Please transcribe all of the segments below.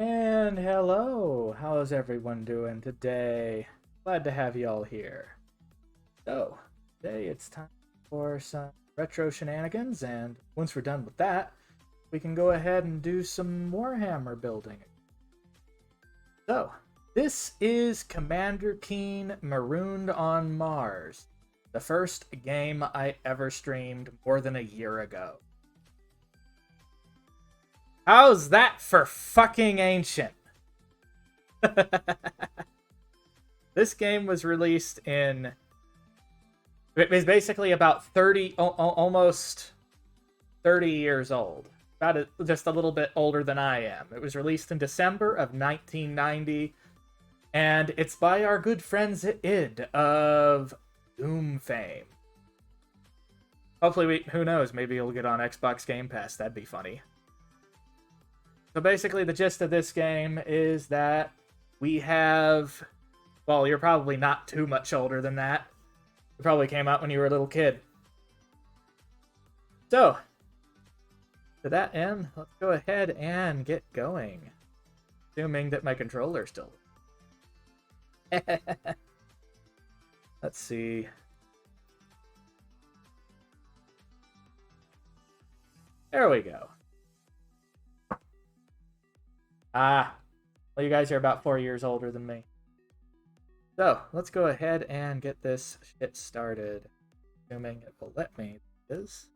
And hello, how's everyone doing today? Glad to have you all here. So, today it's time for some retro shenanigans, and once we're done with that, we can go ahead and do some Warhammer building. So, this is Commander Keen Marooned on Mars, the first game I ever streamed more than a year ago. How's that for fucking ancient? This game was released in... It was basically about 30, almost 30 years old. Just a little bit older than I am. It was released in December of 1990, and it's by our good friends at id of Doom fame. Hopefully, who knows, maybe it'll get on Xbox Game Pass. That'd be funny. So basically, the gist of this game is that we have... Well, you're probably not too much older than that. It probably came out when you were a little kid. So, to that end, let's go ahead and get going. Assuming that my controller's still... Let's see. There we go. Well, you guys are about 4 years older than me. So, let's go ahead and get this shit started. Assuming it will let me. It is.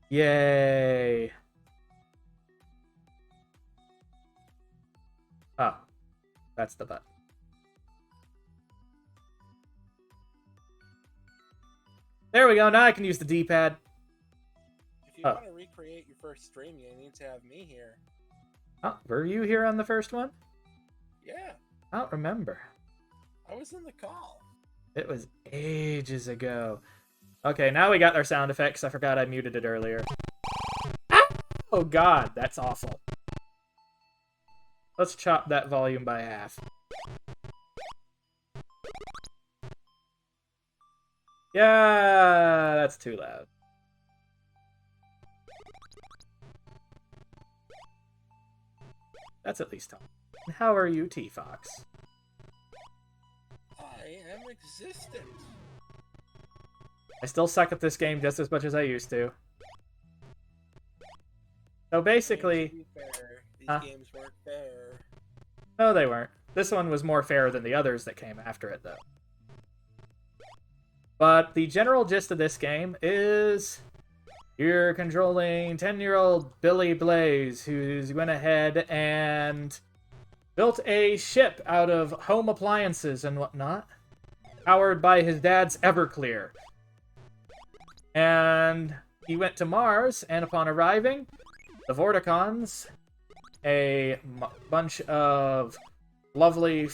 Yay! Oh, that's the button. There we go, now I can use the D-pad. If you want to recreate your first stream, you need to have me here. Oh, were you here on the first one? Yeah. I don't remember. I was in the call. It was ages ago. Okay, now we got our sound effects. I forgot I muted it earlier. Oh god, that's awful. Let's chop that volume by half. Yeah, that's too loud. That's at least talk. How are you, T-Fox? I am existent. I still suck at this game just as much as I used to. So basically... To be fair, these games weren't fair. No, they weren't. This one was more fair than the others that came after it, though. But the general gist of this game is... You're controlling 10-year-old Billy Blaze, who's went ahead and built a ship out of home appliances and whatnot, powered by his dad's Everclear. And he went to Mars, and upon arriving, the Vorticons, a bunch of lovely,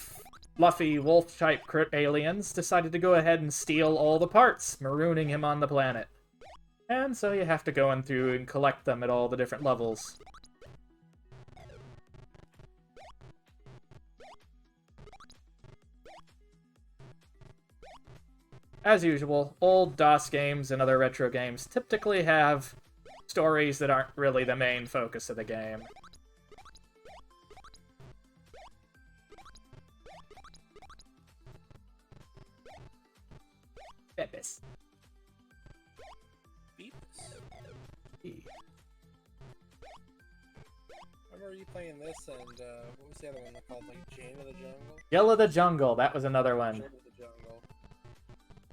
fluffy, wolf-type aliens, decided to go ahead and steal all the parts, marooning him on the planet. And so you have to go in through and collect them at all the different levels. As usual, old DOS games and other retro games typically have stories that aren't really the main focus of the game. Beppis. I remember you playing this, and what was the other one called? Like Jane of the Jungle? Yell of the Jungle, that was another one. Jane of the Jungle.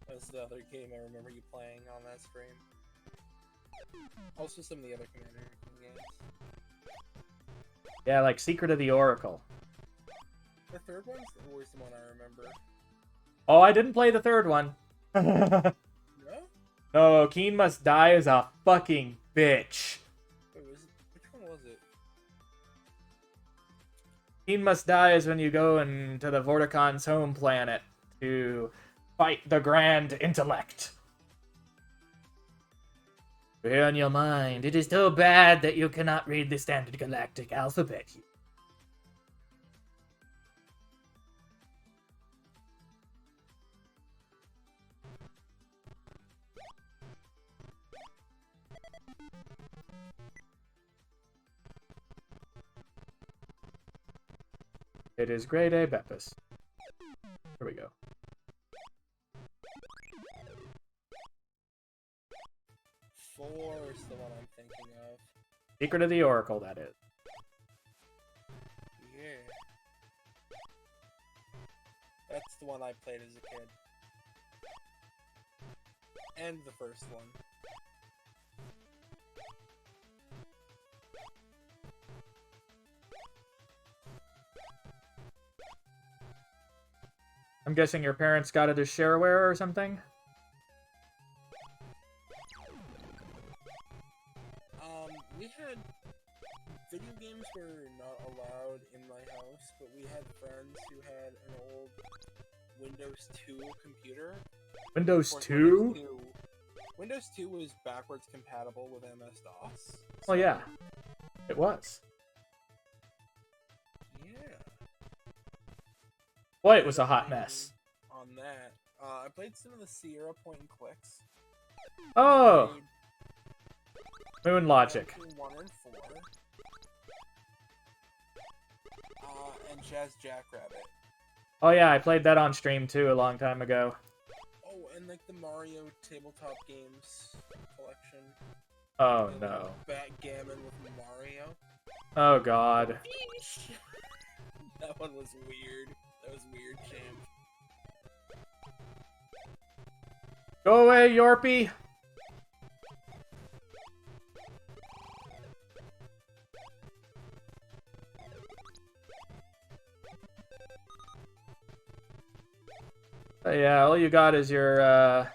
That was the other game I remember you playing on that stream. Also some of the other Commander games. Yeah, like Secret of the Oracle. The third one's always the one I remember. Oh, I didn't play the third one. No? No, Keen Must Die is a fucking bitch. Wait, which one was it? Keen Must Die is when you go into the Vorticon's home planet to fight the Grand Intellect. Clear on your mind. It is so bad that you cannot read the standard galactic alphabet. It is grade A Beppis. Here we go. 4 is the one I'm thinking of. Secret of the Oracle, that is. Yeah. That's the one I played as a kid. And the first one. I'm guessing your parents got it as shareware or something? We had... Video games were not allowed in my house, but we had friends who had an old Windows 2 computer. Windows 2? Windows 2 was backwards compatible with MS-DOS. Oh yeah, it was. Yeah. Boy, it was a hot mess. On that, I played some of the Sierra point and clicks. Oh! Moon Logic. 1 and 4. And Jazz Jackrabbit. Oh yeah, I played that on stream too a long time ago. Oh, and like the Mario tabletop games collection. Oh no. Backgammon with Mario. Oh god. That one was weird. That was weird, champ. Go away, Yorpy! Yeah, all you got is your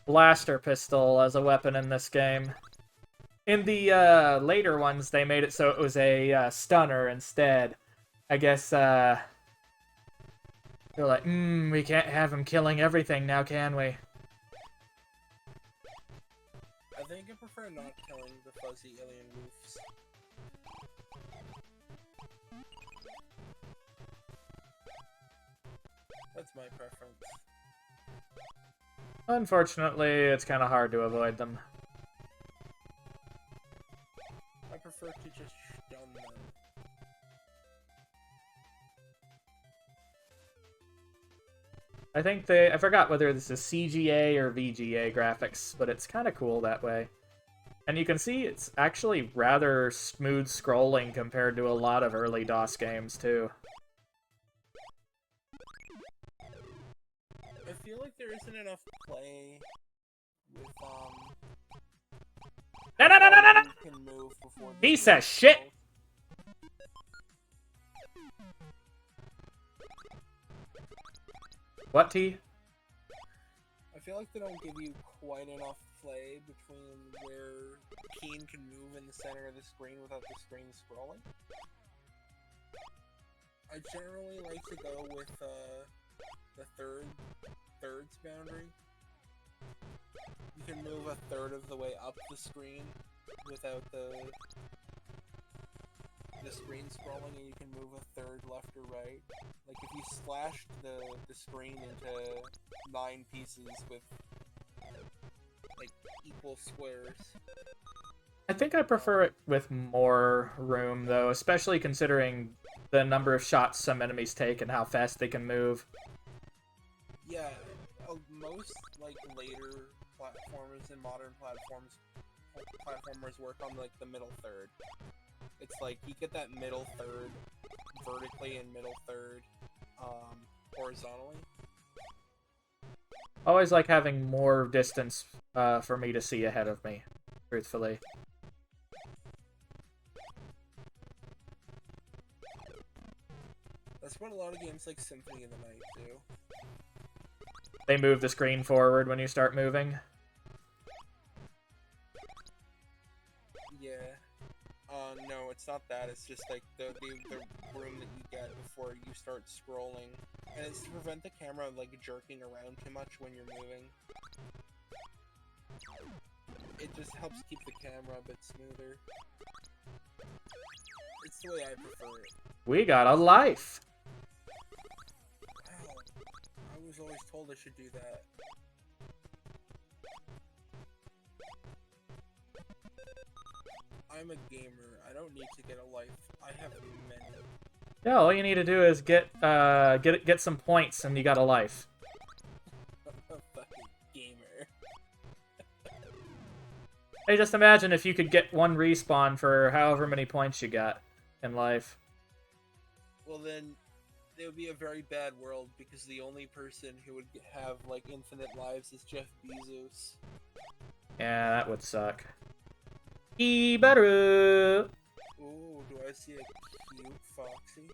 blaster pistol as a weapon in this game. In the later ones, they made it so it was a stunner instead. I guess they're like, we can't have him killing everything now, can we? I think I prefer not killing the fuzzy alien roofs. That's my preference. Unfortunately, it's kind of hard to avoid them. I prefer to just stun them. I think I forgot whether this is CGA or VGA graphics, but it's kind of cool that way. And you can see it's actually rather smooth scrolling compared to a lot of early DOS games, too. I feel like there isn't enough play with, No, no, no, no, no, no! you can move before the Piece game of shit! goes. What, T? I feel like they don't give you quite enough play between where Keen can move in the center of the screen without the screen scrolling. I generally like to go with the thirds boundary. You can move a third of the way up the screen without the screen scrolling, and you can move a third left or right. Like if you slashed the screen into 9 pieces with like equal squares. I think I prefer it with more room, though, especially considering the number of shots some enemies take and how fast they can move. Yeah, most like later platformers and modern platformers work on like the middle third. It's like you get that middle third vertically and middle third horizontally. Always like having more distance for me to see ahead of me, truthfully. That's what a lot of games like Symphony of the Night do. They move the screen forward when you start moving. Yeah. No, it's not that. It's just like the room that you get before you start scrolling. And it's to prevent the camera like jerking around too much when you're moving. It just helps keep the camera a bit smoother. It's the way I prefer it. We got a life! Wow. I was always told I should do that. I'm a gamer. I don't need to get a life. I have many. Yeah, all you need to do is get some points and you got a life. A fucking gamer. Hey, just imagine if you could get one respawn for however many points you got in life. Well then, it would be a very bad world because the only person who would have like infinite lives is Jeff Bezos. Yeah, that would suck. Ibaru! Ooh, do I see a cute Foxy?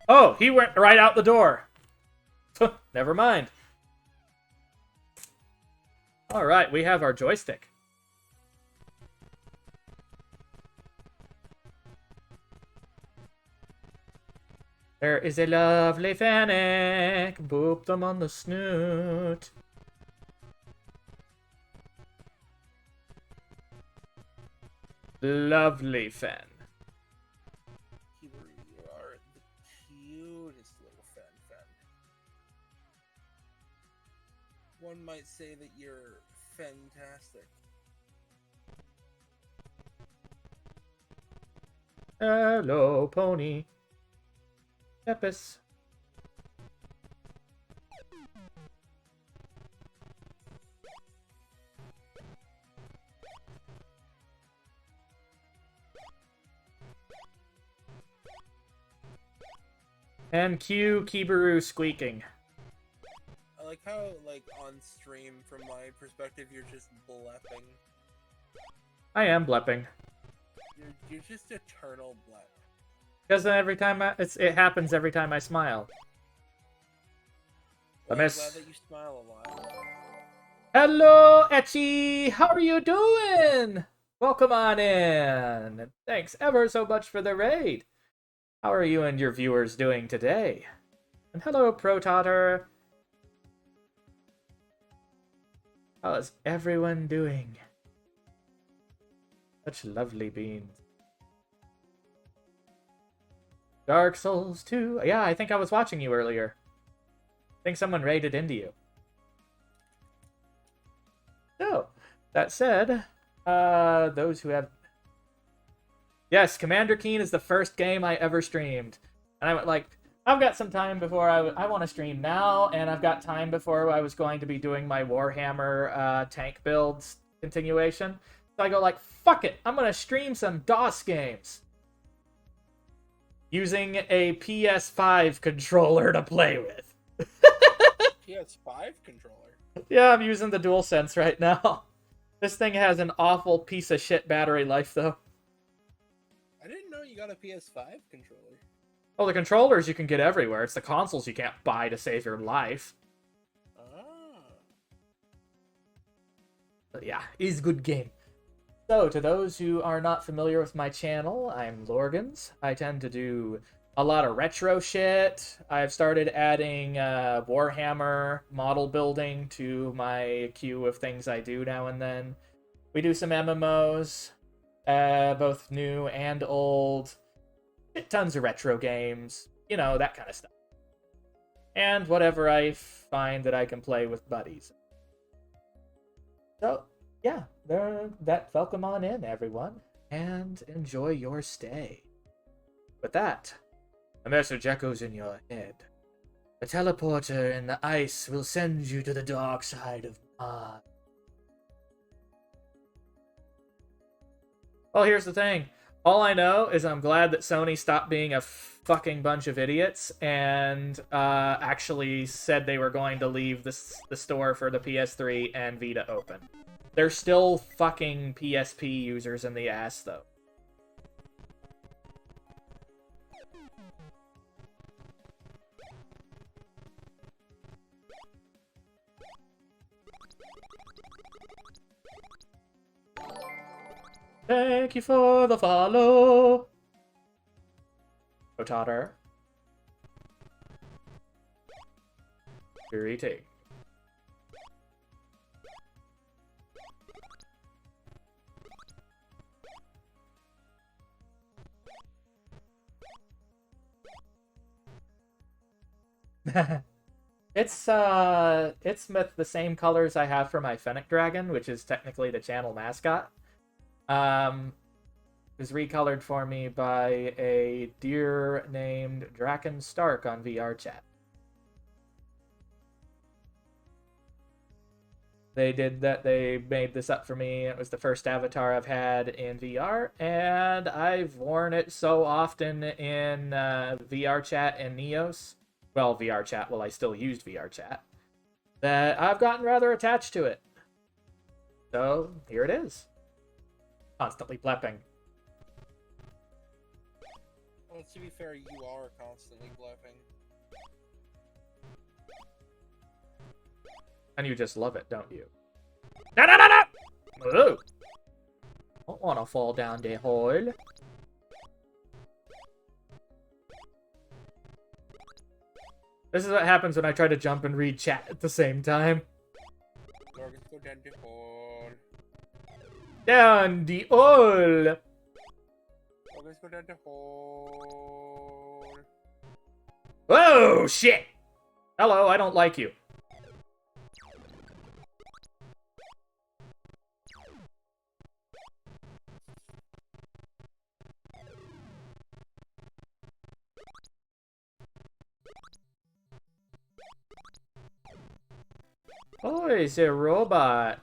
Oh, he went right out the door. Never mind. Alright, we have our joystick. There is a lovely Fennec. Boop them on the snoot. Lovely Fen. You are the cutest little Fen. One might say that you're fantastic. Hello, pony. Epis. And cue Kibaru squeaking. I like how, like, on stream, from my perspective, you're just blepping. I am blepping. You're just eternal blep. Because every time it happens every time I smile. Well, I I'm miss. glad that you smile a lot. Hello, Etchy! How are you doing? Welcome on in. Thanks ever so much for the raid. How are you and your viewers doing today? And hello, Prototter. How is everyone doing? Such lovely beans. Dark Souls 2. Yeah, I think I was watching you earlier. I think someone raided into you. So, that said, those who have... Yes, Commander Keen is the first game I ever streamed. And I went like, I've got some time before I want to stream now, and I've got time before I was going to be doing my Warhammer tank builds continuation. So I go like, fuck it, I'm going to stream some DOS games. Using a PS5 controller to play with. PS5 controller? Yeah, I'm using the DualSense right now. This thing has an awful piece of shit battery life, though. I didn't know you got a PS5 controller. Well, the controllers you can get everywhere. It's the consoles you can't buy to save your life. Ah. But yeah, it's a good game. So, to those who are not familiar with my channel, I'm Lorgans. I tend to do a lot of retro shit. I've started adding Warhammer model building to my queue of things I do now and then. We do some MMOs, both new and old. Tons of retro games, you know, that kind of stuff. And whatever I find that I can play with buddies. So, yeah, welcome on in, everyone, and enjoy your stay. With that, a message echoes in your head. A teleporter in the ice will send you to the dark side of Mars. Well, here's the thing. All I know is I'm glad that Sony stopped being a fucking bunch of idiots and actually said they were going to leave the store for the PS3 and Vita open. They're still fucking PSP users in the ass, though. Thank you for the follow. Potato. Greeting. It's with the same colors I have for my Fennec Dragon, which is technically the channel mascot. was recolored for me by a deer named Draken Stark on VR chat. They did that. They made this up for me. It was the first avatar I've had in VR, and I've worn it so often in VR chat and Neos. Well, VR chat, well, I still used VR chat, that I've gotten rather attached to it. So, here it is. Constantly blepping. Well, to be fair, you are constantly blepping. And you just love it, don't you? No, no, no, no! Oh! Don't want to fall down the hole. This is what happens when I try to jump and read chat at the same time. Let's go down the hole. Down the hole! Let's go down the hole. Whoa, shit! Hello, I don't like you. Oh, he's a robot.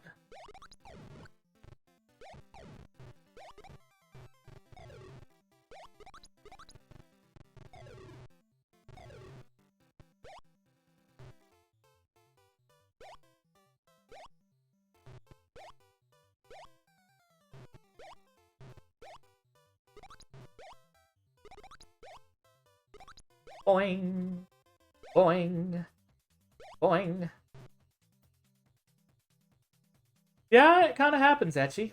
Boing. Boing. Boing. Yeah, it kind of happens, Etchy.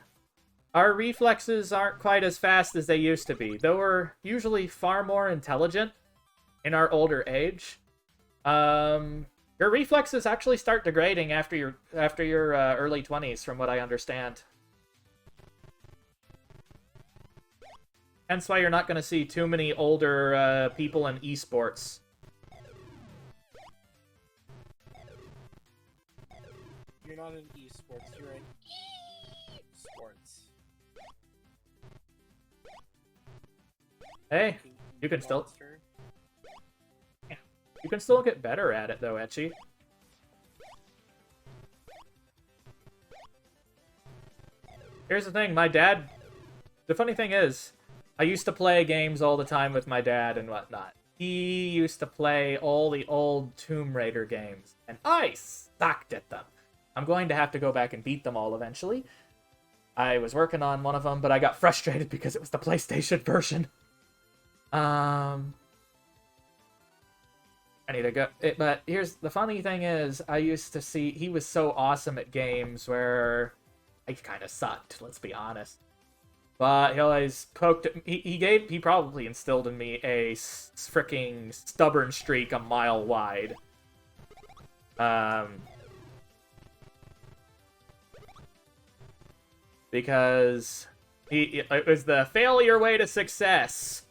Our reflexes aren't quite as fast as they used to be, though we're usually far more intelligent in our older age. Your reflexes actually start degrading after your early 20s, from what I understand. Hence why you're not going to see too many older people in esports. You're not in esports, you're in esports. Hey, you can still... Yeah, you can still get better at it, though, Etchy. Here's the thing, my dad... The funny thing is, I used to play games all the time with my dad and whatnot. He used to play all the old Tomb Raider games, and I sucked at them. I'm going to have to go back and beat them all eventually. I was working on one of them, but I got frustrated because it was the PlayStation version. I need to go. But here's the funny thing is, I used to see he was so awesome at games where I kind of sucked. Let's be honest. But he always poked at me. He probably instilled in me a freaking stubborn streak a mile wide. Because it was the failure way to success.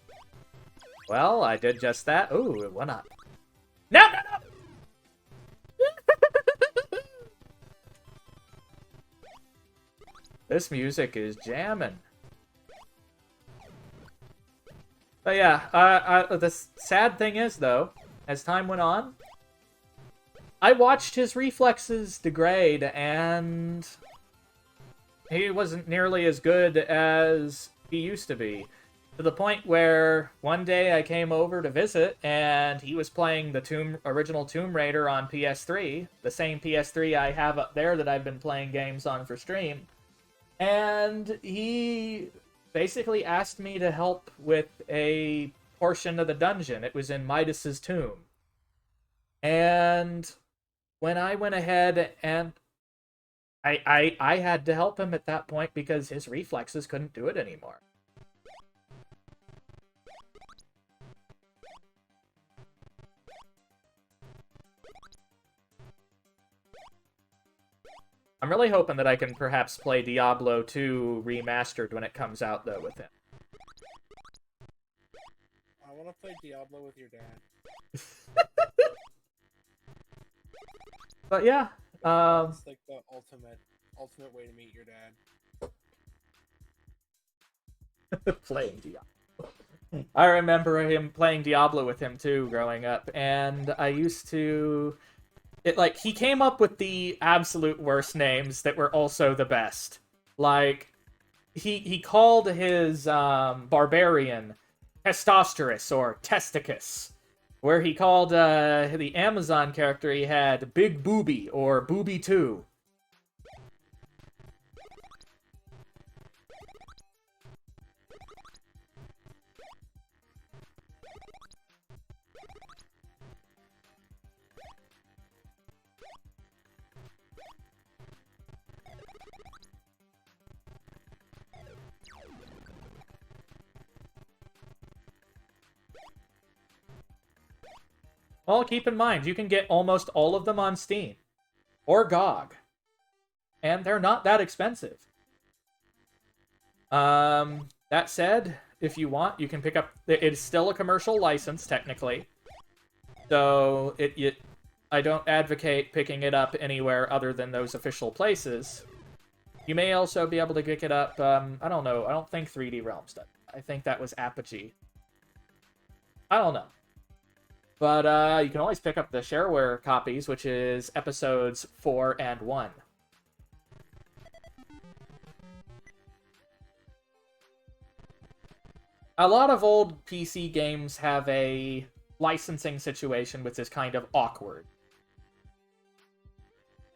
Well, I did just that. Ooh, it went up. No, no, no! This music is jamming. But yeah, the sad thing is, though, as time went on, I watched his reflexes degrade, and he wasn't nearly as good as he used to be. To the point where one day I came over to visit, and he was playing the original Tomb Raider on PS3, the same PS3 I have up there that I've been playing games on for stream. And he basically asked me to help with a portion of the dungeon. It was in Midas's tomb. And when I went ahead and I had to help him at that point because his reflexes couldn't do it anymore. I'm really hoping that I can perhaps play Diablo 2 Remastered when it comes out, though, with him. I want to play Diablo with your dad. But yeah, It's like the ultimate way to meet your dad. Playing Diablo. I remember him playing Diablo with him too growing up, and I used to he came up with the absolute worst names that were also the best. Like he called his barbarian Testosterus or Testicus, where he called the Amazon character he had Big Booby or Booby 2. Well, keep in mind, you can get almost all of them on Steam or GOG, and they're not that expensive. That said, if you want, you can pick up. It's still a commercial license technically, so I don't advocate picking it up anywhere other than those official places. You may also be able to pick it up. I don't know. I don't think 3D Realms does. I think that was Apogee. I don't know. But you can always pick up the shareware copies, which is episodes 4 and 1. A lot of old PC games have a licensing situation which is kind of awkward.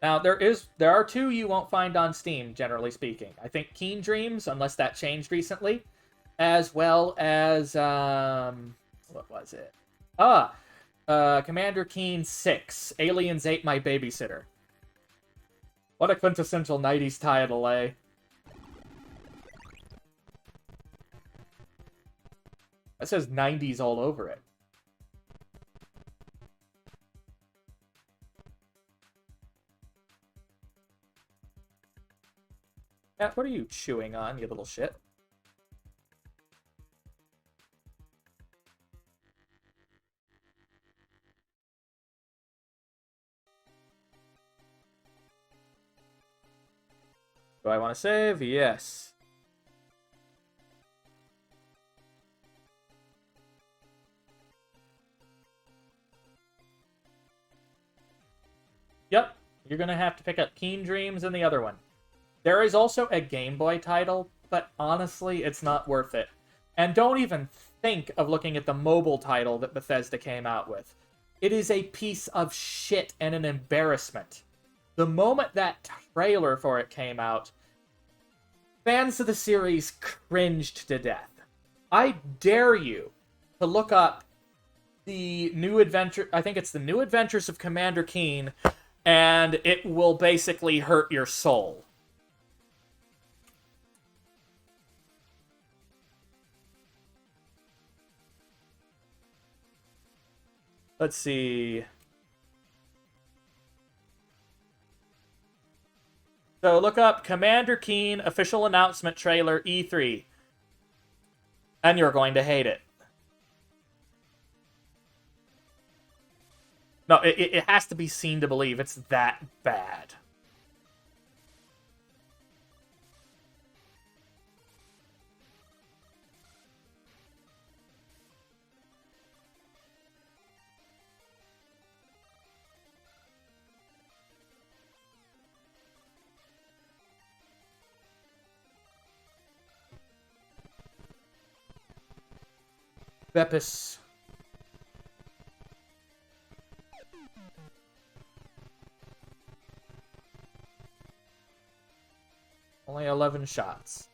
Now, there are two you won't find on Steam, generally speaking. I think Keen Dreams, unless that changed recently, as well as, what was it? Commander Keen 6, Aliens Ate My Babysitter. What a quintessential 90s title, eh? That says 90s all over it. Matt, what are you chewing on, you little shit? Do I want to save? Yes. Yep, you're gonna have to pick up Keen Dreams and the other one. There is also a Game Boy title, but honestly, it's not worth it. And don't even think of looking at the mobile title that Bethesda came out with. It is a piece of shit and an embarrassment. The moment that trailer for it came out, fans of the series cringed to death. I dare you to look up the new adventure, I think it's the New Adventures of Commander Keen, and it will basically hurt your soul. Let's see. So look up Commander Keen official announcement trailer E3. And you're going to hate it. No, it has to be seen to believe it's that bad. Beppis. Only 11 shots.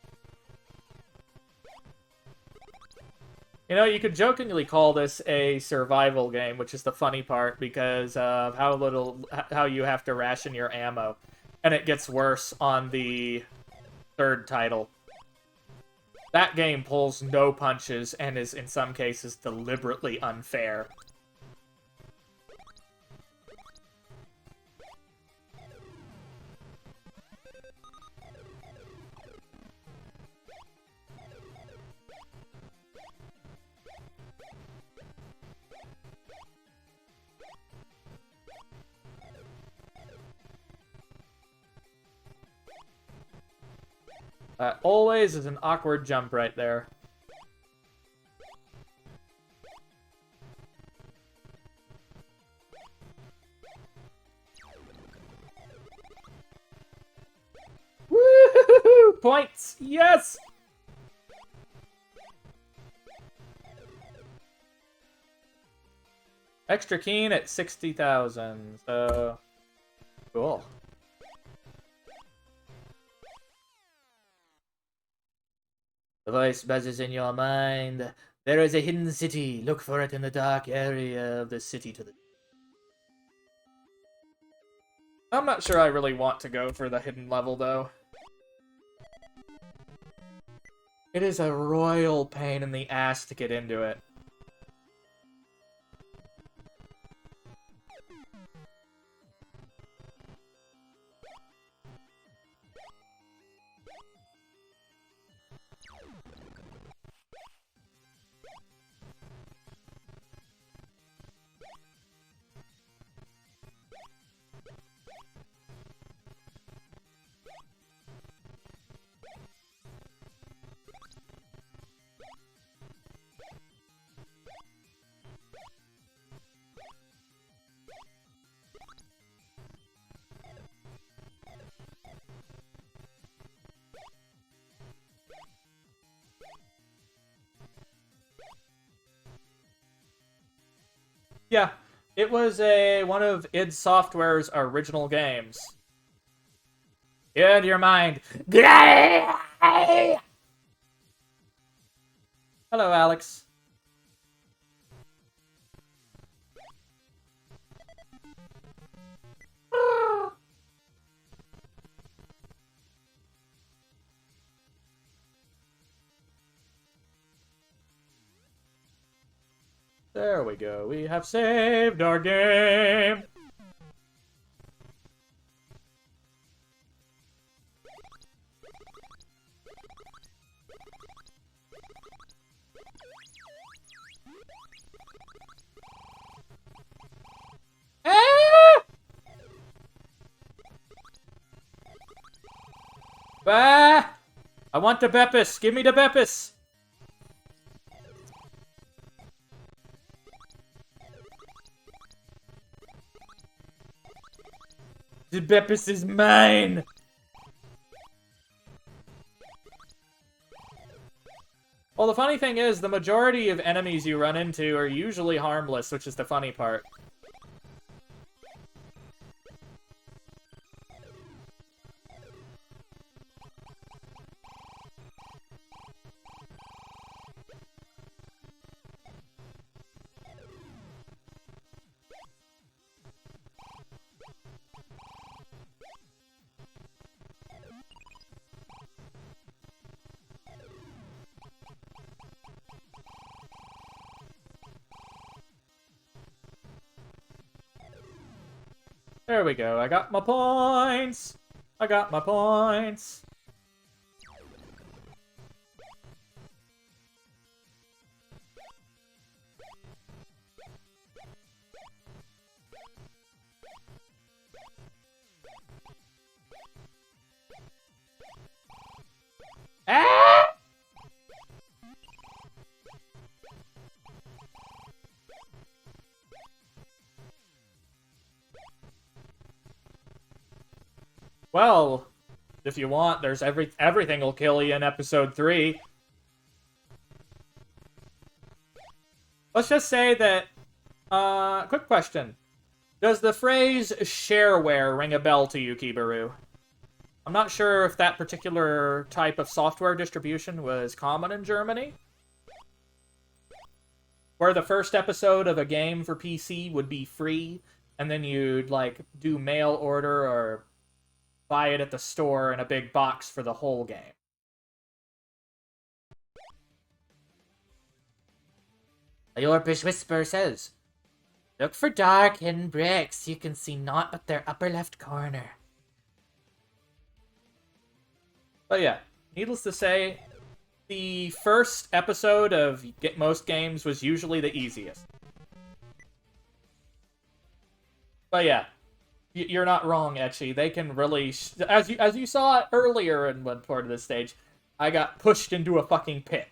You know, you could jokingly call this a survival game, which is the funny part because of how you have to ration your ammo. And it gets worse on the third title. That game pulls no punches and is, in some cases, deliberately unfair. Always is an awkward jump right there. points! Yes! Extra keen at 60,000, so... Cool. The voice buzzes in your mind. There is a hidden city. Look for it in the dark area of the city to the... I'm not sure I really want to go for the hidden level, though. It is a royal pain in the ass to get into it. Yeah, it was one of id Software's original games. Get into your mind. Hello, Alex. There we go. We have saved our game. Ah! I want the Beppis. Give me the Beppis. The Beppis is mine. Well, the funny thing is, the majority of enemies you run into are usually harmless, which is the funny part. There we go. I got my points. I got my points. Ah! Well, if you want, there's everything will kill you in episode 3. Let's just say that, quick question. Does the phrase shareware ring a bell to you, Kibaru? I'm not sure if that particular type of software distribution was common in Germany, where the first episode of a game for PC would be free, and then you'd, like, do mail order or buy it at the store in a big box for the whole game. A Yorpish Whisper says, look for dark hidden bricks. You can see naught but their upper left corner. But yeah, needless to say, the first episode of most games was usually the easiest. But yeah, you're not wrong, Etchy. They can really, as you saw earlier in one part of this stage, I got pushed into a fucking pit.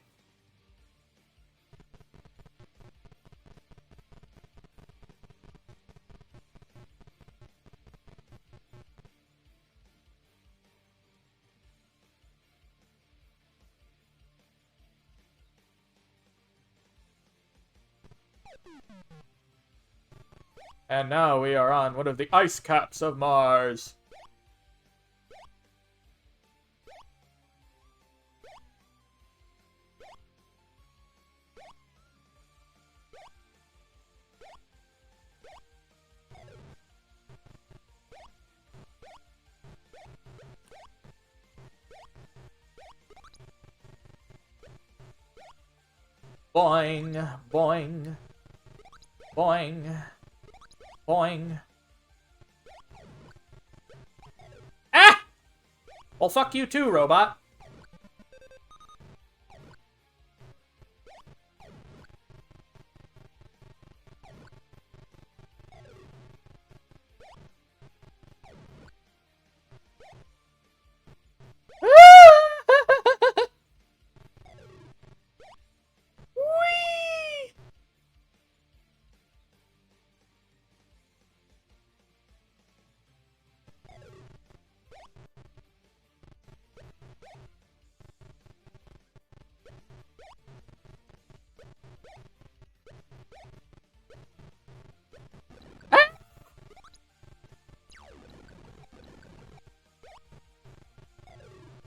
And now we are on one of the ice caps of Mars. Boing, boing, boing, boing. Ah! Well, fuck you too, robot. Whee!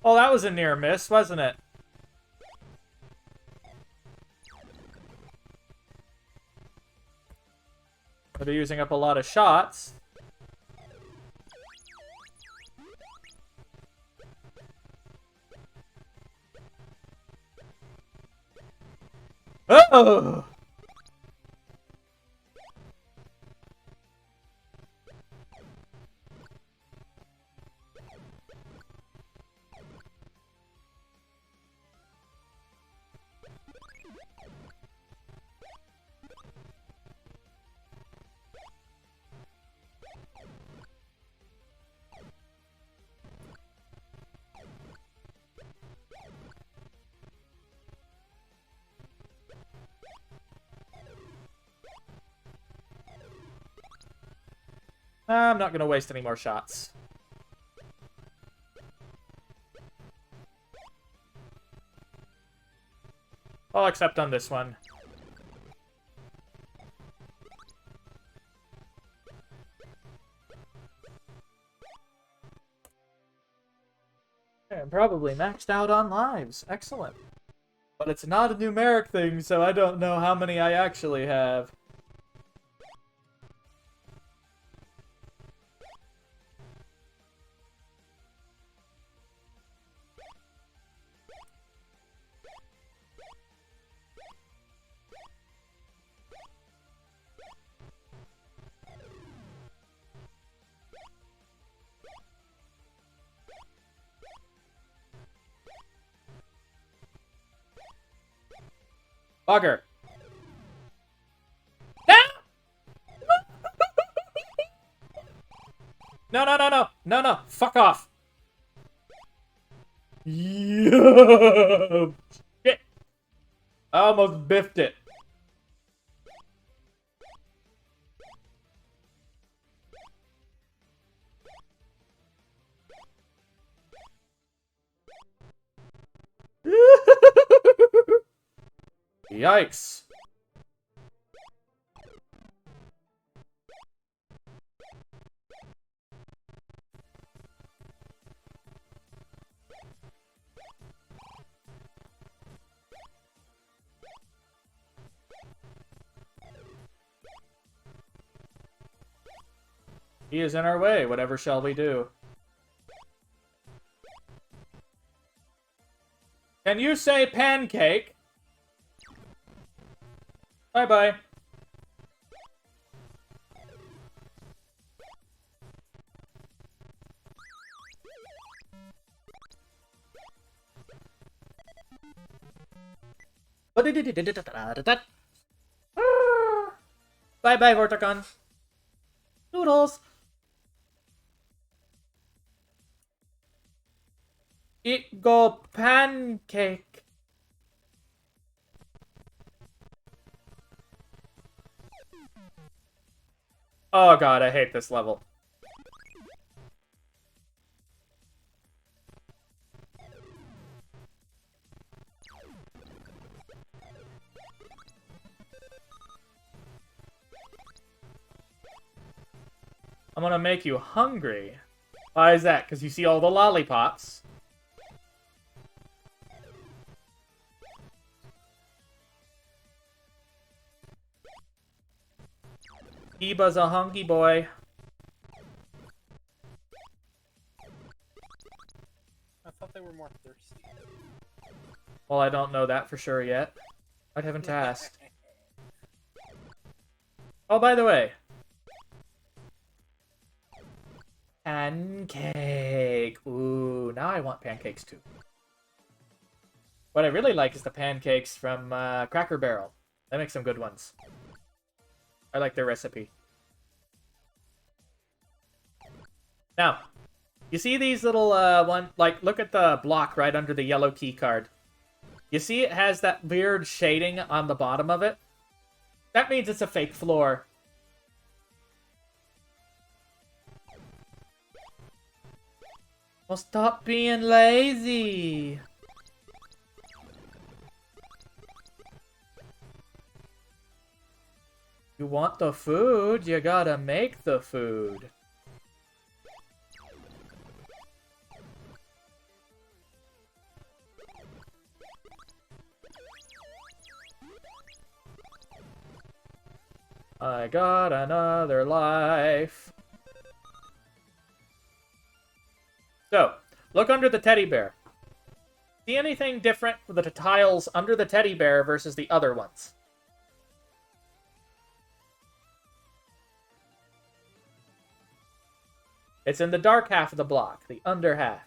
Oh, that was a near miss, wasn't it? They're using up a lot of shots. Oh! I'm not gonna waste any more shots. I'll accept on this one. I'm probably maxed out on lives. Excellent. But it's not a numeric thing, so I don't know how many I actually have. Bugger. No, no, no, no. No, no. Fuck off. Yeah. Shit. I almost biffed it. Yikes. He is in our way. Whatever shall we do? Can you say pancake? Bye-bye. Bye-bye, Vorticon. Noodles. It go pancake. Oh god, I hate this level. I'm gonna make you hungry. Why is that? Because you see all the lollipops. Kiba's a hungry boy. I thought they were more thirsty. Well, I don't know that for sure yet. I haven't asked. Oh, by the way. Pancake. Ooh, now I want pancakes too. What I really like is the pancakes from Cracker Barrel. They make some good ones. I like their recipe. Now, you see these little like, look at the block right under the yellow key card. You see it has that weird shading on the bottom of it? That means it's a fake floor. Well, stop being lazy. You want the food, you gotta make the food. I got another life. So, look under the teddy bear. See anything different with the tiles under the teddy bear versus the other ones? It's in the dark half of the block, the under half.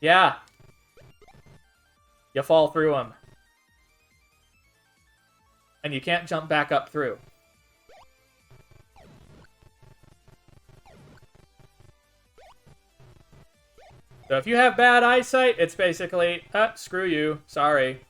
Yeah. You fall through them. And you can't jump back up through. So if you have bad eyesight, it's basically, screw you, sorry.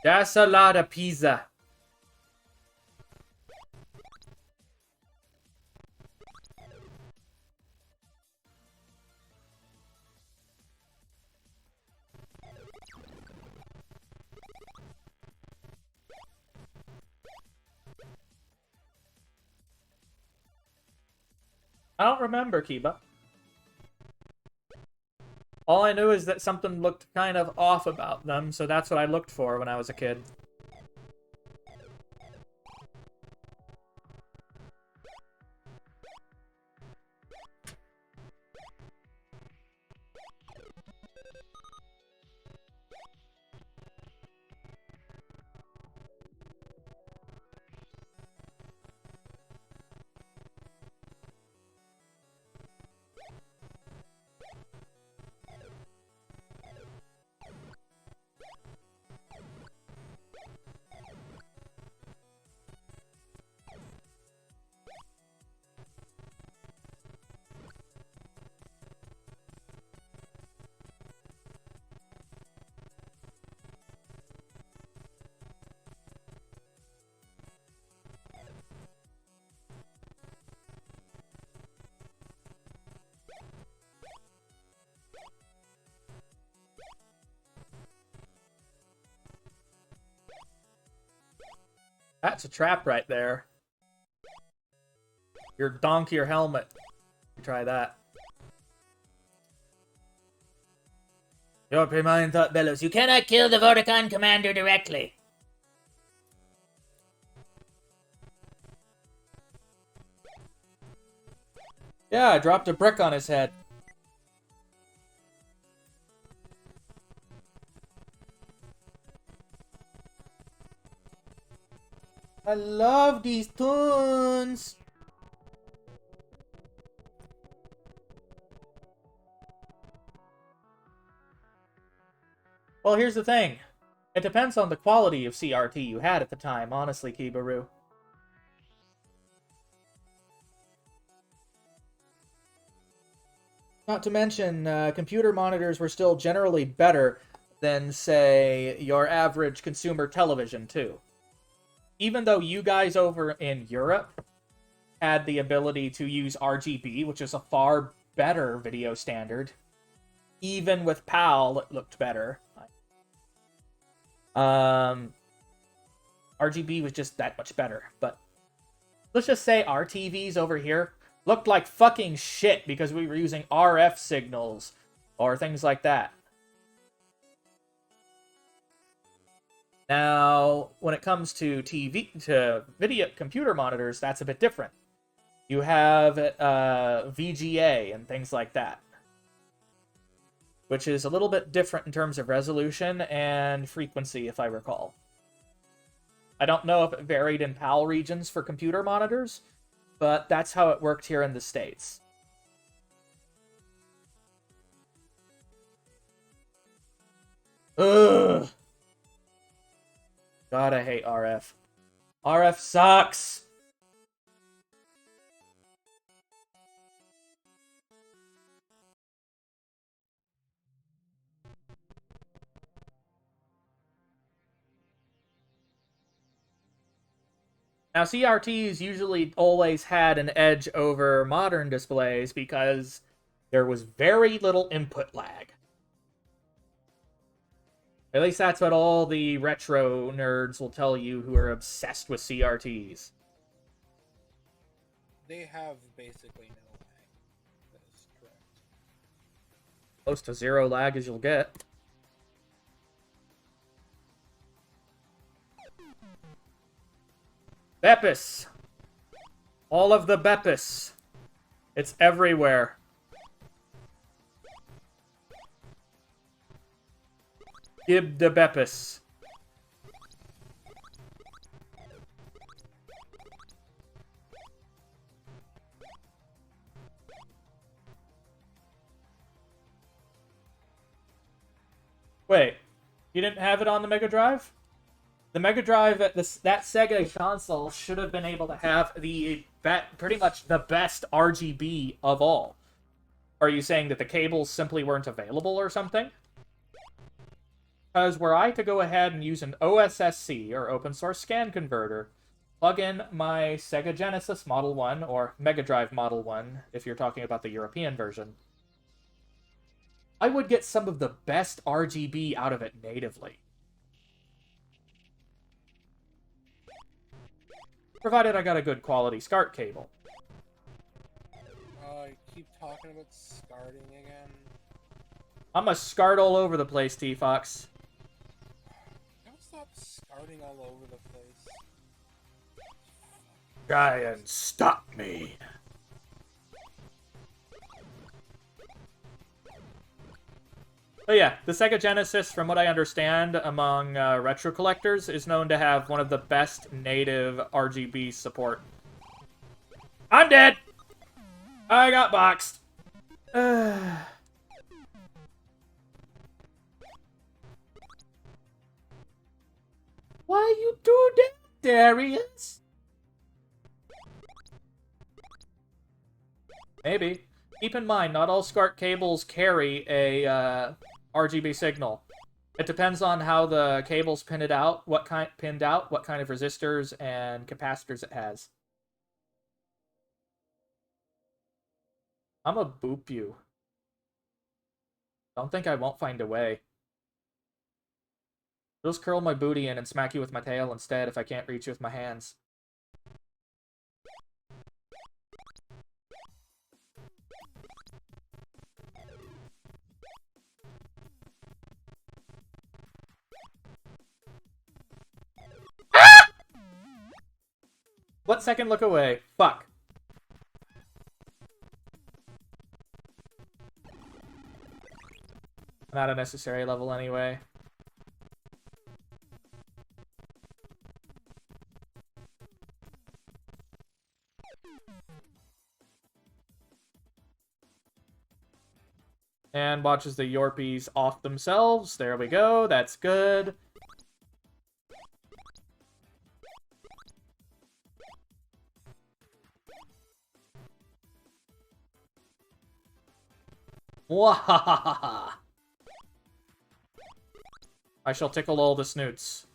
That's a lot of pizza. I don't remember, Kiba. All I knew is that something looked kind of off about them, so that's what I looked for when I was a kid. That's a trap right there. Your donkey or helmet. Try that. Your mind thought bellows. You cannot kill the Vorticon commander directly. Yeah, I dropped a brick on his head. I love these tunes. Well, here's the thing. It depends on the quality of CRT you had at the time, honestly, Kibaru. Not to mention, computer monitors were still generally better than, say, your average consumer television, too. Even though you guys over in Europe had the ability to use RGB, which is a far better video standard, even with PAL, it looked better. RGB was just that much better, but let's just say our TVs over here looked like fucking shit because we were using RF signals or things like that. Now, when it comes to video computer monitors, that's a bit different. You have VGA and things like that, which is a little bit different in terms of resolution and frequency, if I recall. I don't know if it varied in PAL regions for computer monitors, but that's how it worked here in the States. Ugh. God, I hate RF. RF sucks! Now, CRTs usually always had an edge over modern displays because there was very little input lag. At least that's what all the retro nerds will tell you who are obsessed with CRTs. They have basically no lag. That is correct. Close to zero lag as you'll get. Beppis! All of the Beppis. It's everywhere. Gib the Beppis. Wait, you didn't have it on the Mega Drive? The Mega Drive, that Sega console should have been able to have pretty much the best RGB of all. Are you saying that the cables simply weren't available or something? Because were I to go ahead and use an OSSC, or Open Source Scan Converter, plug in my Sega Genesis Model 1, or Mega Drive Model 1, if you're talking about the European version, I would get some of the best RGB out of it natively. Provided I got a good quality SCART cable. You keep talking about SCARTing again. I'm a SCART all over the place, T-Fox. Don't stop SCARTing all over the place. Try and stop me. But yeah, the Sega Genesis, from what I understand, among retro collectors, is known to have one of the best native RGB support. I'm dead! I got boxed. Why you do that, Darius? Maybe. Keep in mind, not all SCART cables carry a RGB signal. It depends on how the cable's pinned out, what kind of resistors and capacitors it has. I'ma boop you. Don't think I won't find a way. Just curl my booty in and smack you with my tail instead if I can't reach you with my hands. Ah! What second look away? Fuck. Not a necessary level anyway. And watches the Yorpies off themselves. There we go. That's good. Mwahahaha. I shall tickle all the snoots.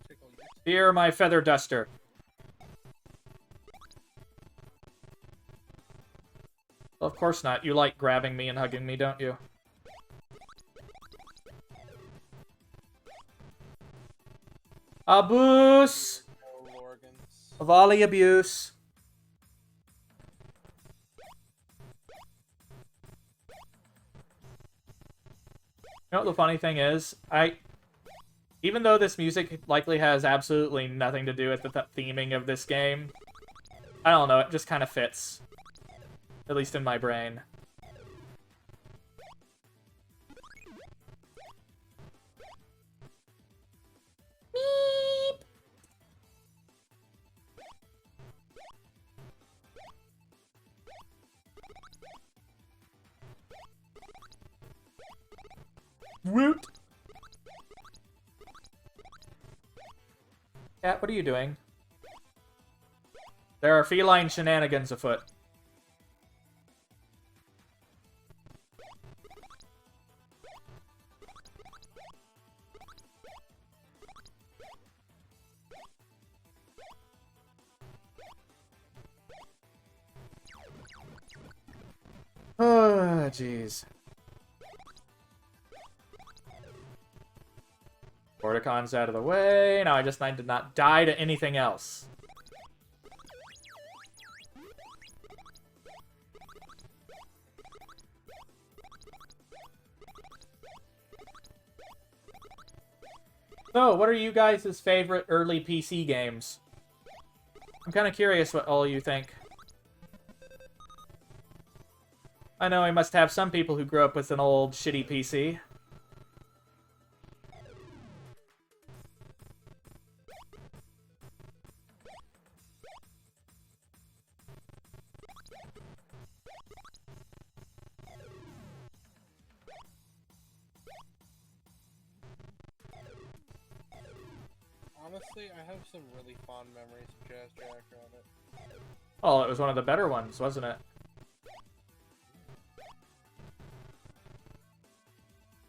Tickle you. Here, my feather duster. Well, of course not. You like grabbing me and hugging me, don't you? Abuse! Oh, Lorgans. Volley abuse. You know what the funny thing is? Even though this music likely has absolutely nothing to do with the theming of this game, I don't know, it just kind of fits. At least in my brain. Meep. Woot! Cat, what are you doing? There are feline shenanigans afoot. Oh, jeez. Vorticons out of the way. Now I just need to not die to anything else. So, what are you guys' favorite early PC games? I'm kind of curious what all you think. I know we must have some people who grew up with an old, shitty PC. Honestly, I have some really fond memories of Jazz Jackrabbit. Oh, it was one of the better ones, wasn't it?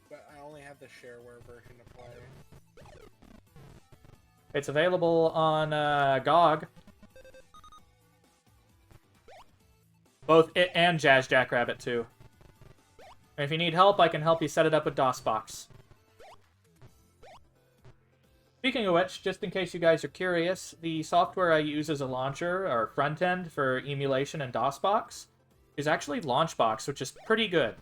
But I only have the shareware version to play. It's available on GOG. Both it and Jazz Jackrabbit, too. And if you need help, I can help you set it up with DOSBox. Speaking of which, just in case you guys are curious, the software I use as a launcher, or front end, for emulation and DOSBox is actually Launchbox, which is pretty good.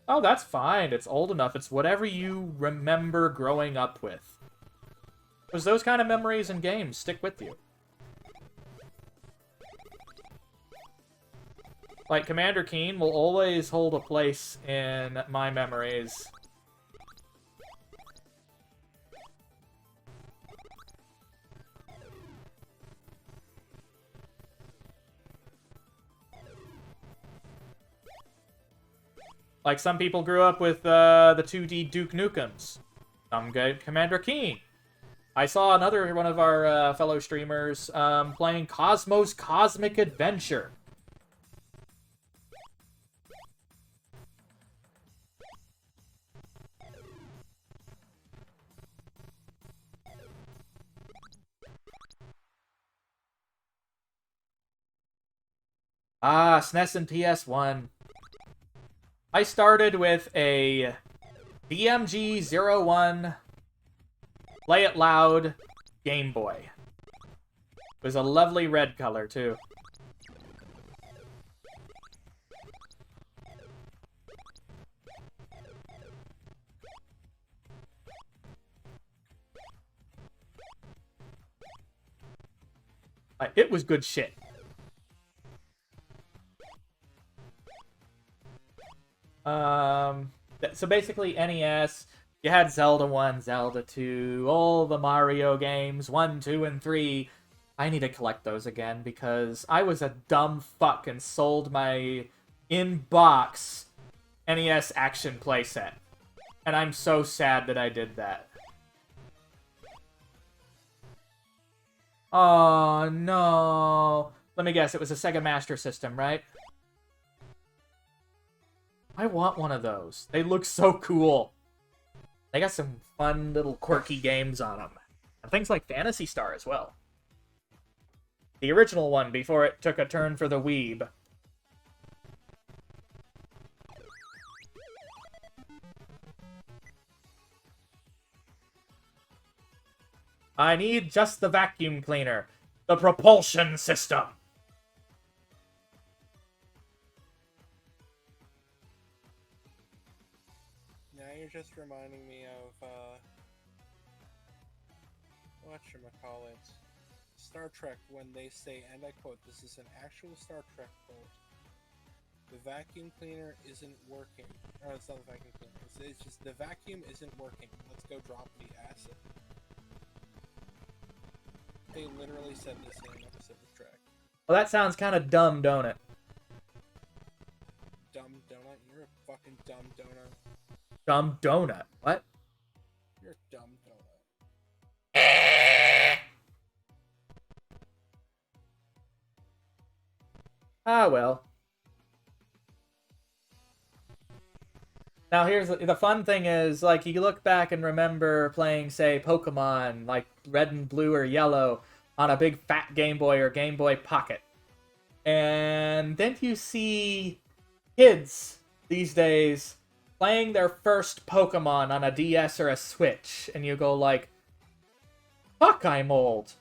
Oh, that's fine. It's old enough. It's whatever you remember growing up with. Because those kind of memories and games stick with you. Like, Commander Keen will always hold a place in my memories. Like, some people grew up with the 2D Duke Nukems. Some good Commander Keen. I saw another one of our fellow streamers playing Cosmos Cosmic Adventure. Ah, SNES and PS1. I started with a DMG-01 Play It Loud Game Boy. It was a lovely red color, too. It was good shit. So basically NES, you had Zelda 1, Zelda 2, all the Mario games, 1, 2, and 3. I need to collect those again because I was a dumb fuck and sold my in-box NES action playset. And I'm so sad that I did that. Oh, no. Let me guess, it was a Sega Master System, right? I want one of those. They look so cool. They got some fun little quirky games on them. And things like Phantasy Star as well. The original one before it took a turn for the weeb. I need just the vacuum cleaner. The propulsion system. Now you're just reminding me of, whatchamacallit, Star Trek when they say, and I quote, this is an actual Star Trek quote, the vacuum cleaner isn't working. Or it's not the vacuum cleaner, it's just the vacuum isn't working. Let's go drop the acid. They literally said this in an episode of Trek. Well, that sounds kind of dumb, don't it? Dumb donut? You're a fucking dumb donut. Dumb donut. What? You're a dumb donut. Ah, well. Now, here's the fun thing is, like, you look back and remember playing, say, Pokemon, like Red and Blue or Yellow, on a big fat Game Boy or Game Boy Pocket. And then you see kids these days playing their first Pokemon on a DS or a Switch, and you go like, fuck, I'm old.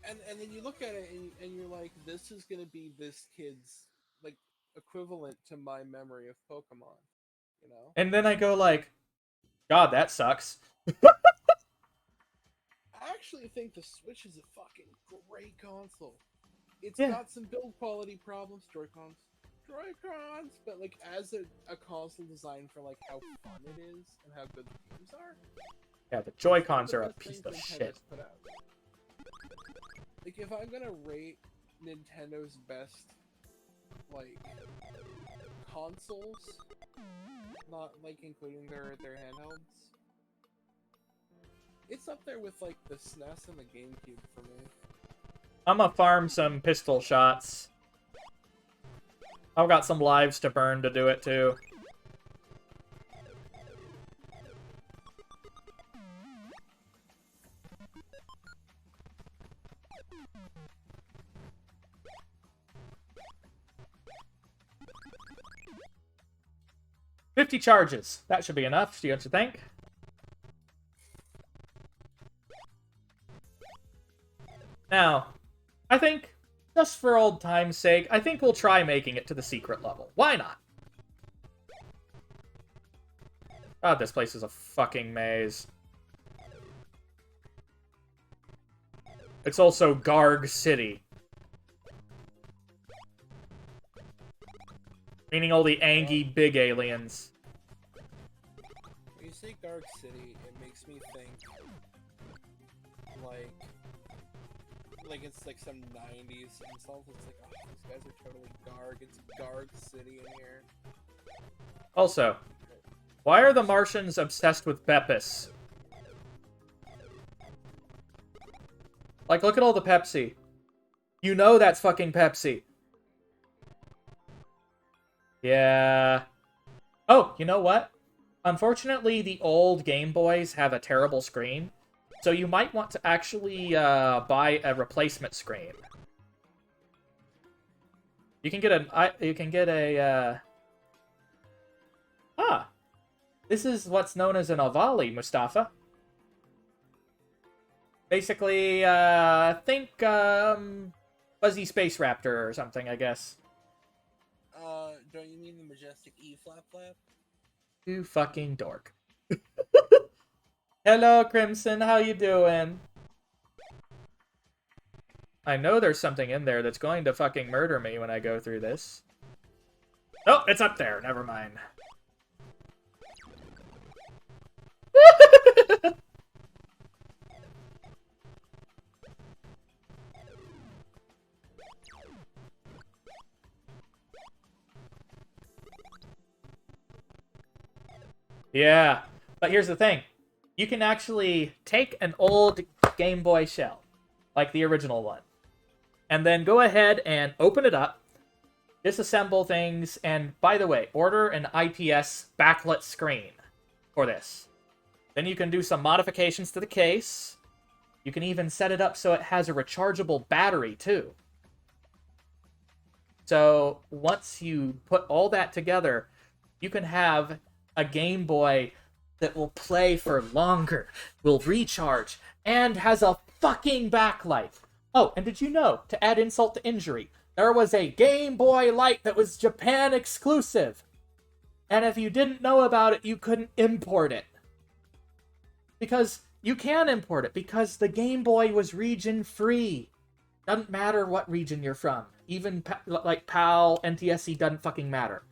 And then you look at it and you're like, this is gonna be this kid's, like, equivalent to my memory of Pokemon, you know? And then I go like, God, that sucks. I actually think the Switch is a fucking great console. It's Yeah. got some build quality problems, Joy-Cons, but like as a console designed for like how fun it is and how good the games are. Yeah, the Joy-Cons one are a the piece best of things shit. Nintendo's put out. Like if I'm gonna rate Nintendo's best like consoles, not like including their handhelds, it's up there with like the SNES and the GameCube for me. I'm gonna farm some pistol shots. I've got some lives to burn to do it too. $50 charges. That should be enough, do you think? Now, I think, just for old time's sake, I think we'll try making it to the secret level. Why not? God, this place is a fucking maze. It's also Garg City. Meaning all the angry big aliens. When you say Garg City, it makes me think like it's like some 90s insult. It's like, oh, these guys are totally Garg. It's Garg City in here. Also, why are the Martians obsessed with Beppis? Like, look at all the Pepsi. You know that's fucking Pepsi. Yeah. Oh, you know what? Unfortunately, the old Game Boys have a terrible screen, so you might want to actually buy a replacement screen. You can get a. This is what's known as an Ovali, Mustafa. Basically, think Fuzzy Space Raptor or something, I guess. Don't you mean the majestic E flap flap? You fucking dork. Hello, Crimson, how you doing? I know there's something in there that's going to fucking murder me when I go through this. Oh, it's up there, never mind. Yeah, but here's the thing. You can actually take an old Game Boy shell, like the original one. And then go ahead and open it up, disassemble things, and by the way, order an IPS backlit screen for this. Then you can do some modifications to the case. You can even set it up so it has a rechargeable battery, too. So once you put all that together, you can have a Game Boy that will play for longer, will recharge, and has a fucking backlight. Oh, and did you know, to add insult to injury, there was a Game Boy Light that was Japan exclusive. And if you didn't know about it, you couldn't import it. Because you can import it, because the Game Boy was region-free. Doesn't matter what region you're from. Even, like, PAL, NTSC doesn't fucking matter.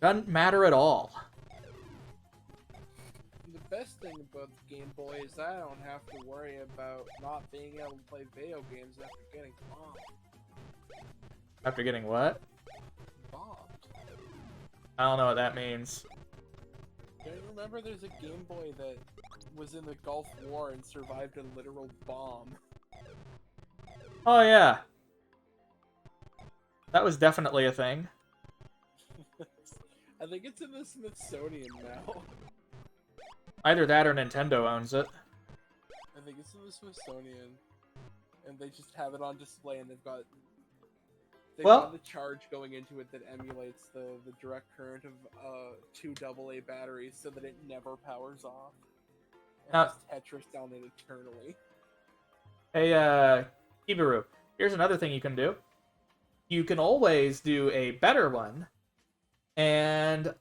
Doesn't matter at all. The best thing about the Game Boy is that I don't have to worry about not being able to play video games after getting bombed. After getting what? Bombed. I don't know what that means. Don't you remember there's a Game Boy that was in the Gulf War and survived a literal bomb? Oh, yeah. That was definitely a thing. I think it's in the Smithsonian now. Either that or Nintendo owns it. I think it's in the Smithsonian. And they just have it on display and they've got the charge going into it that emulates the direct current of 2 AA batteries so that it never powers off. It has Tetris down it eternally. Hey, Kibaru, here's another thing you can do. You can always do a better one and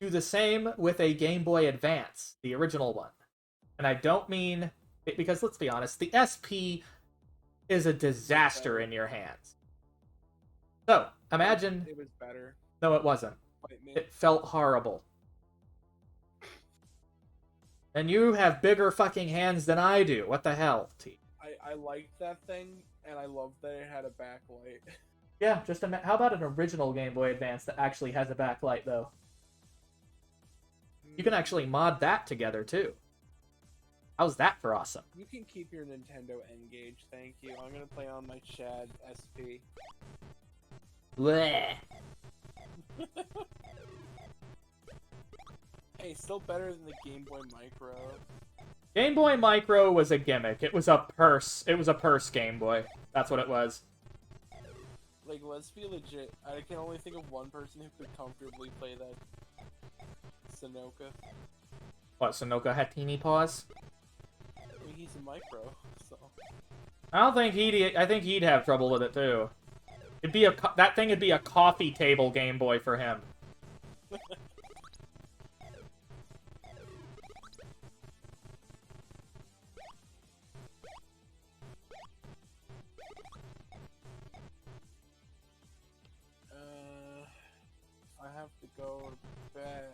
do the same with a Game Boy Advance, the original one. And I don't mean... Because let's be honest, the SP is a disaster in your hands. So, imagine... It was better. No, it wasn't. It felt horrible. And you have bigger fucking hands than I do. What the hell, T? I liked that thing, and I loved that it had a backlight. Yeah, just how about an original Game Boy Advance that actually has a backlight, though? You can actually mod that together, too. How's that for awesome? You can keep your Nintendo N-Gage, thank you. I'm gonna play on my Chad SP. Bleh. Hey, still better than the Game Boy Micro. Game Boy Micro was a gimmick. It was a purse. It was a purse Game Boy. That's what it was. Like, let's be legit. I can only think of one person who could comfortably play that. Sunoka. What, Sunoka had teeny paws? I mean, he's a micro, so... I don't think I think he'd have trouble with it, too. It'd be that thing would be a coffee table Game Boy for him. I have to go to bed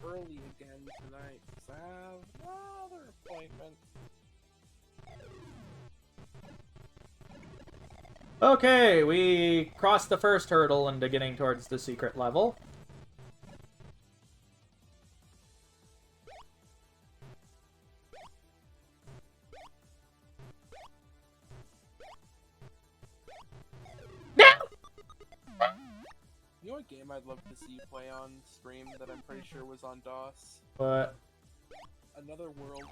early again tonight because I have another appointment. Okay, we crossed the first hurdle into getting towards the secret level. You know what game I'd love to see you play on stream that I'm pretty sure was on DOS? But Another World.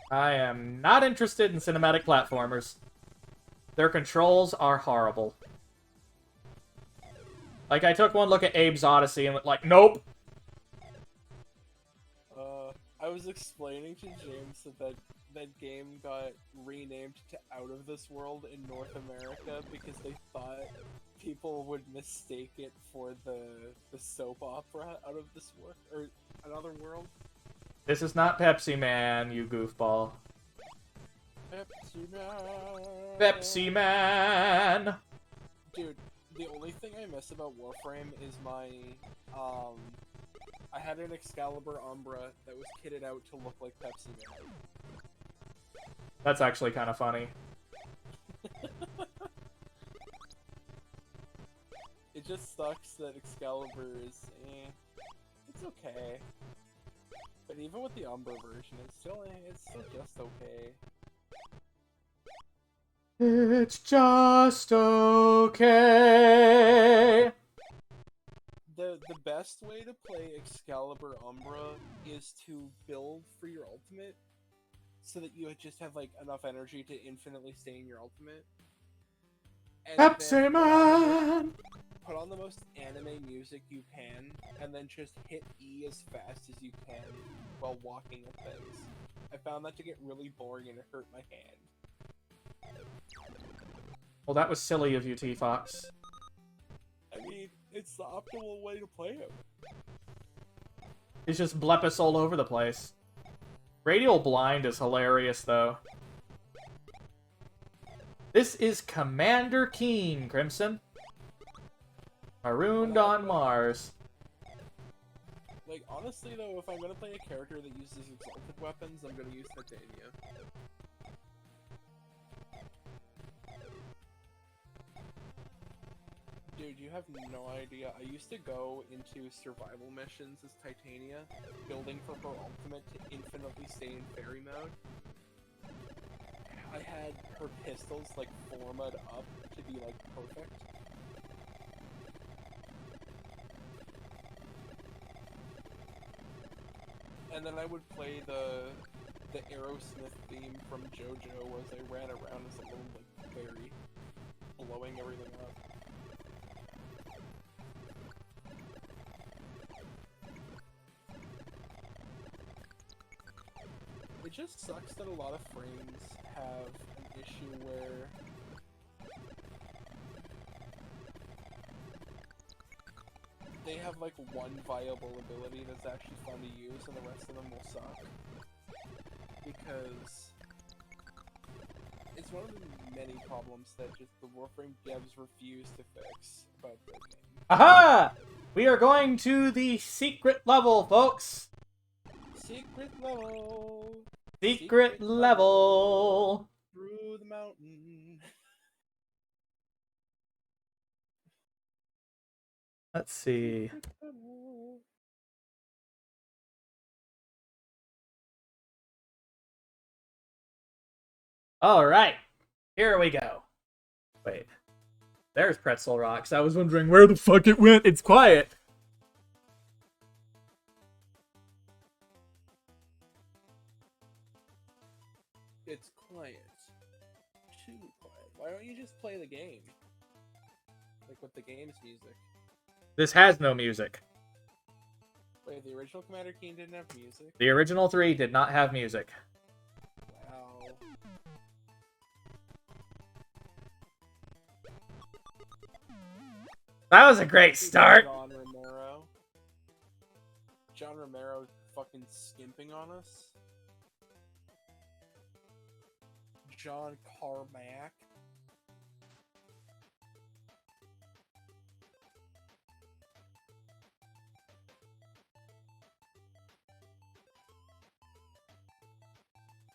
I am not interested in cinematic platformers. Their controls are horrible. Like, I took one look at Abe's Odyssey and went like, nope! I was explaining to James that that game got renamed to Out of This World in North America because they thought people would mistake it for the soap opera Out of This World, or Another World. This is not Pepsi Man, you goofball. Pepsi Man! Pepsi Man! Dude, the only thing I miss about Warframe is my, I had an Excalibur Umbra that was kitted out to look like Pepsi Man. That's actually kind of funny. It just sucks that Excalibur is, it's okay. But even with the Umbra version, it's still just okay. It's just okay. The best way to play Excalibur Umbra is to build for your ultimate, so that you just have like enough energy to infinitely stay in your ultimate. And Pepsi then Man! put on the most anime music you can, and then just hit E as fast as you can while walking at things. I found that to get really boring and it hurt my hand. Well, that was silly of you, T-Fox. I mean, it's the optimal way to play it. It's just Blepus all over the place. Radial Blind is hilarious, though. This is Commander Keen, Crimson. Marooned on Mars. Like, honestly, though, if I'm gonna play a character that uses exalted weapons, I'm gonna use Titania. Dude, you have no idea. I used to go into survival missions as Titania, building for her ultimate to infinitely stay in fairy mode. I had her pistols, like, formatted up to be, like, perfect. And then I would play the Aerosmith theme from JoJo as I ran around as a little, like, fairy, blowing everything up. It just sucks that a lot of frames have an issue where they have like one viable ability that's actually fun to use and the rest of them will suck. Because it's one of the many problems that just the Warframe devs refuse to fix about their game. Aha! We are going to the secret level, folks! Secret level! Secret level! Through the mountain. Let's see. Alright. Here we go. Wait. There's Pretzel Rocks. I was wondering where the fuck it went. It's quiet. It's quiet. Too quiet. Why don't you just play the game? Like with the game's music. This has no music. Wait, the original Commander Keen didn't have music? The original 3 did not have music. Wow. That was a great start! John Romero. John Romero fucking skimping on us. John Carmack.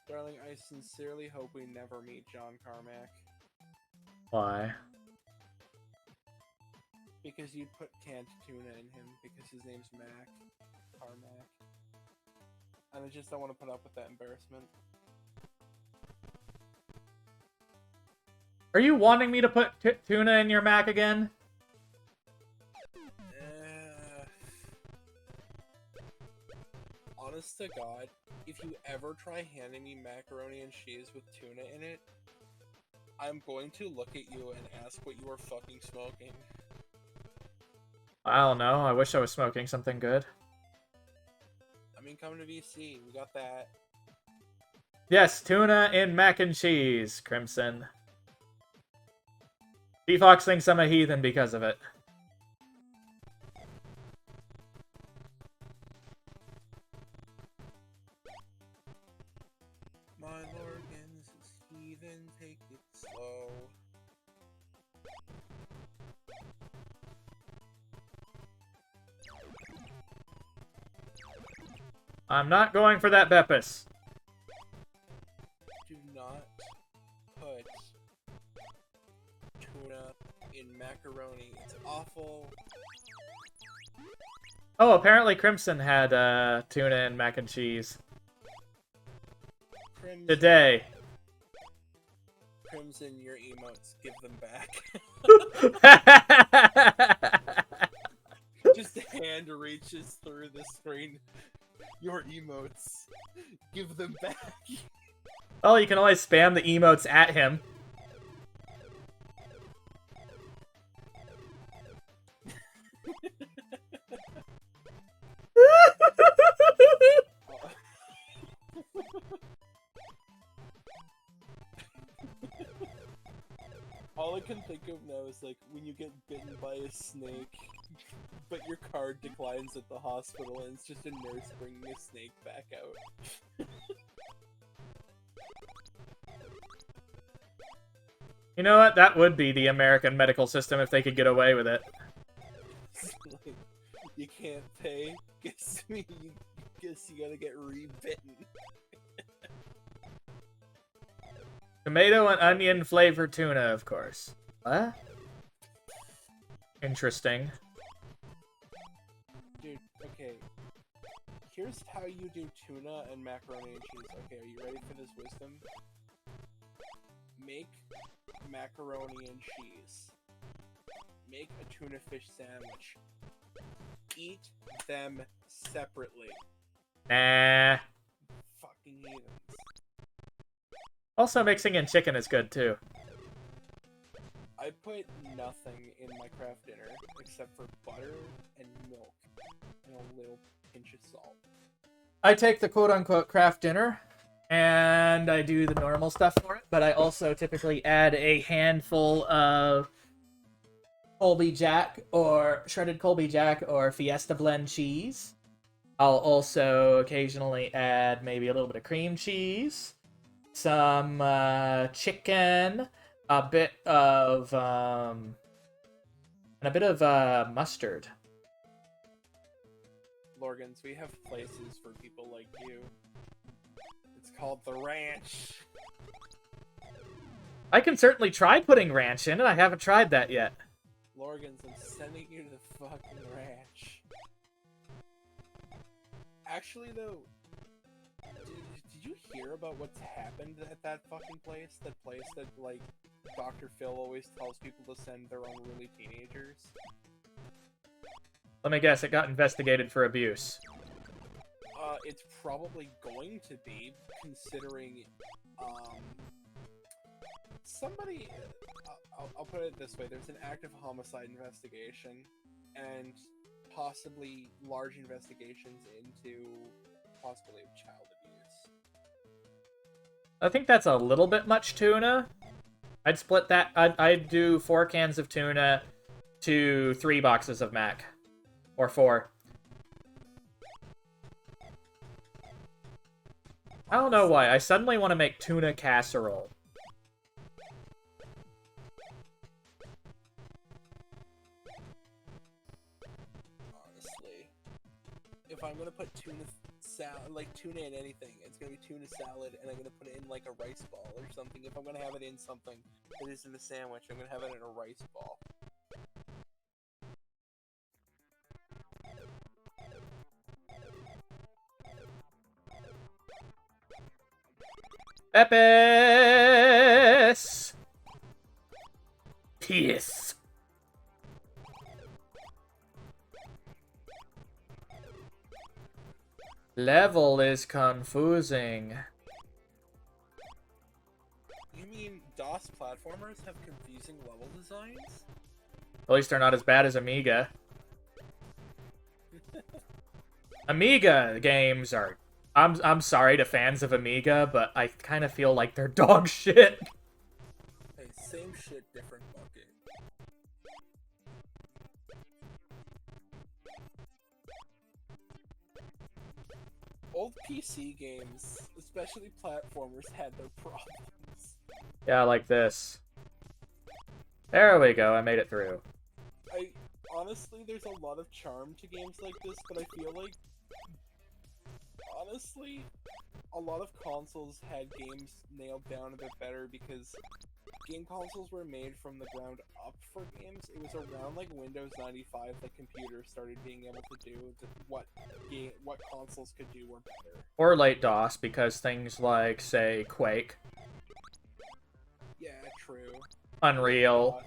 Darling, I sincerely hope we never meet John Carmack. Why? Because you'd put canned tuna in him because his name's Mac. Carmack. And I just don't want to put up with that embarrassment. Are you wanting me to put tuna in your mac again? Honest to God, if you ever try handing me macaroni and cheese with tuna in it, I'm going to look at you and ask what you are fucking smoking. I don't know. I wish I was smoking something good. I mean, come to VC. We got that. Yes, tuna in mac and cheese, Crimson. T-Fox thinks I'm a heathen because of it. My Lorgans is heathen, take it slow. I'm not going for that Beppis. Do not put tuna in macaroni. It's awful. Oh, apparently Crimson had tuna and mac and cheese. Crimson, Today. Crimson, your emotes, give them back. Just a hand reaches through the screen. Your emotes, give them back. Oh, you can always spam the emotes at him. All I can think of now is like when you get bitten by a snake, but your card declines at the hospital and it's just a nurse bringing a snake back out. You know what? That would be the American medical system if they could get away with it. Like, you can't pay? Guess you gotta get rebitten. Tomato and onion flavored tuna, of course. What? Interesting. Dude, okay. Here's how you do tuna and macaroni and cheese. Okay, are you ready for this wisdom? Make macaroni and cheese. Make a tuna fish sandwich. Eat them separately. Nah. Fucking heathens. Also, mixing in chicken is good, too. I put nothing in my craft dinner except for butter and milk and a little pinch of salt. I take the quote-unquote craft dinner, and I do the normal stuff for it, but I also typically add a handful of Colby Jack, or shredded Colby Jack, or Fiesta Blend cheese. I'll also occasionally add maybe a little bit of cream cheese, some chicken, a bit of mustard. Lorgans, we have places for people like you. It's called the ranch. I can certainly try putting ranch in, and I haven't tried that yet. Lorgans, I'm sending you to the fucking ranch. Actually, though, did you hear about what's happened at that fucking place? That place that, like, Dr. Phil always tells people to send their unruly teenagers? Let me guess, it got investigated for abuse. It's probably going to be, considering, somebody, I'll put it this way, there's an active homicide investigation, and possibly large investigations into possibility of child abuse. I think that's a little bit much tuna. I'd split that, I'd do 4 cans of tuna to 3 boxes of mac. Or 4. I don't know why, I suddenly want to make tuna casserole. Honestly, if I'm gonna put tuna in anything, it's gonna be tuna salad, and I'm gonna put it in like a rice ball or something. If I'm gonna have it in something that isn't a sandwich, I'm gonna have it in a rice ball. Pepes! Yes. Level is confusing. You mean DOS platformers have confusing level designs? At least they're not as bad as Amiga. Amiga games are... I'm sorry to fans of Amiga, but I kind of feel like they're dog shit. Hey, same shit, different bucket. Old PC games, especially platformers, had their problems. Yeah, like this. There we go, I made it through. Honestly, there's a lot of charm to games like this, but I feel like honestly, a lot of consoles had games nailed down a bit better because game consoles were made from the ground up for games. It was around like Windows 95 that computers started being able to do what consoles could do were better. Or late DOS, because things like, say, Quake, Yeah, true. Unreal.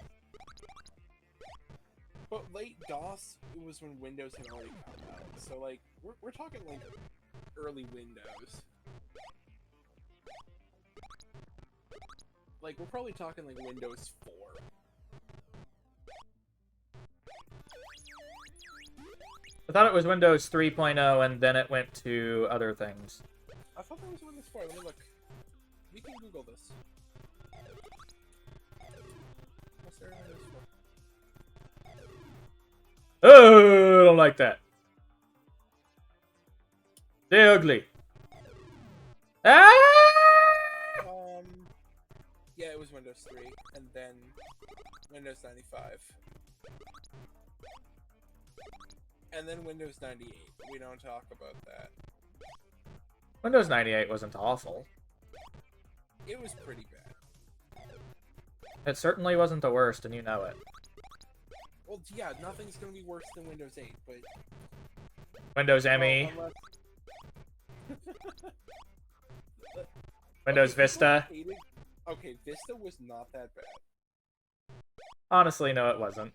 But late DOS, it was when Windows had already come out. So like we're talking like early Windows. Like we're probably talking like Windows 4. I thought it was Windows 3.0 and then it went to other things. I thought that was Windows 4. Let me look. We can Google this. What's there in Windows 4? Oh, I don't like that. They're ugly. Ah! Yeah, it was Windows 3, and then Windows 95. And then Windows 98. We don't talk about that. Windows 98 wasn't awful. It was pretty bad. It certainly wasn't the worst, and you know it. Well, yeah, nothing's gonna be worse than Windows 8, but... Windows ME. Unless... Windows Vista. Okay, Vista was not that bad. Honestly, no, it wasn't.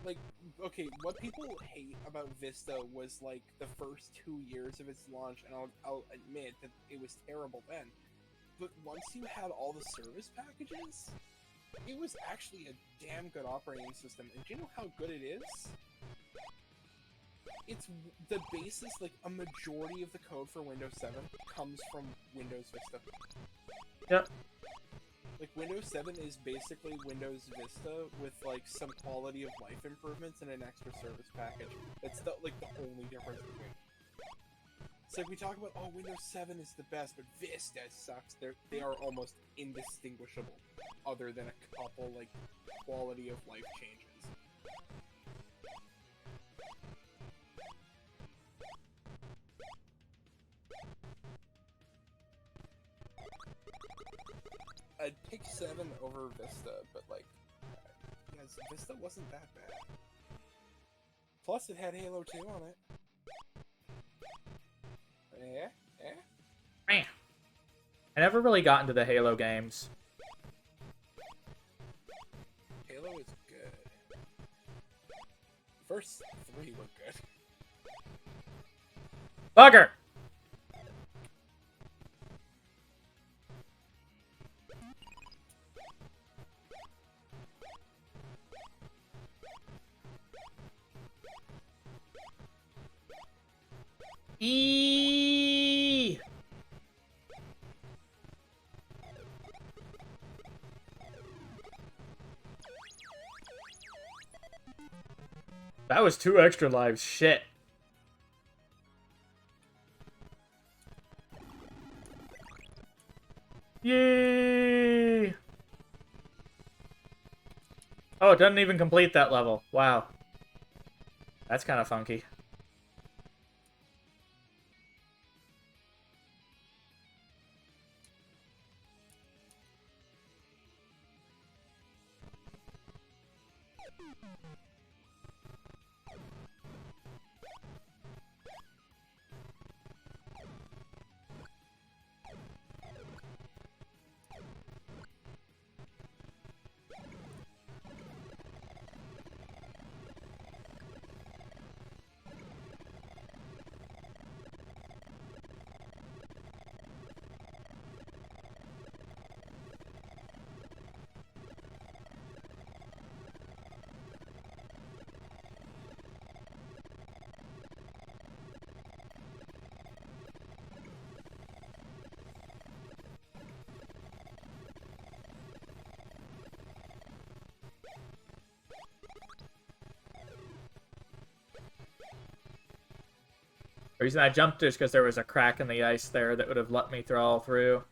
Like, okay, what people hate about Vista was, like, the first 2 years of its launch, and I'll admit that it was terrible then. But once you had all the service packages, it was actually a damn good operating system. And do you know how good it is? It's the basis, like, a majority of the code for Windows 7 comes from Windows Vista. Yep. Like, Windows 7 is basically Windows Vista with, like, some quality of life improvements and an extra service package. That's, the only difference between. It's like we talk about, oh, Windows 7 is the best, but Vista sucks. They are almost indistinguishable, other than a couple, like, quality of life changes. I'd pick 7 over Vista, but like, yes, Vista wasn't that bad. Plus, it had Halo 2 on it. Man. I never really got into the Halo games. Halo is good. First 3 look good. Bugger! Eee! That was 2 extra lives. Shit. Yay! Oh, it doesn't even complete that level. Wow. That's kind of funky. The reason I jumped is because there was a crack in the ice there that would have let me crawl through.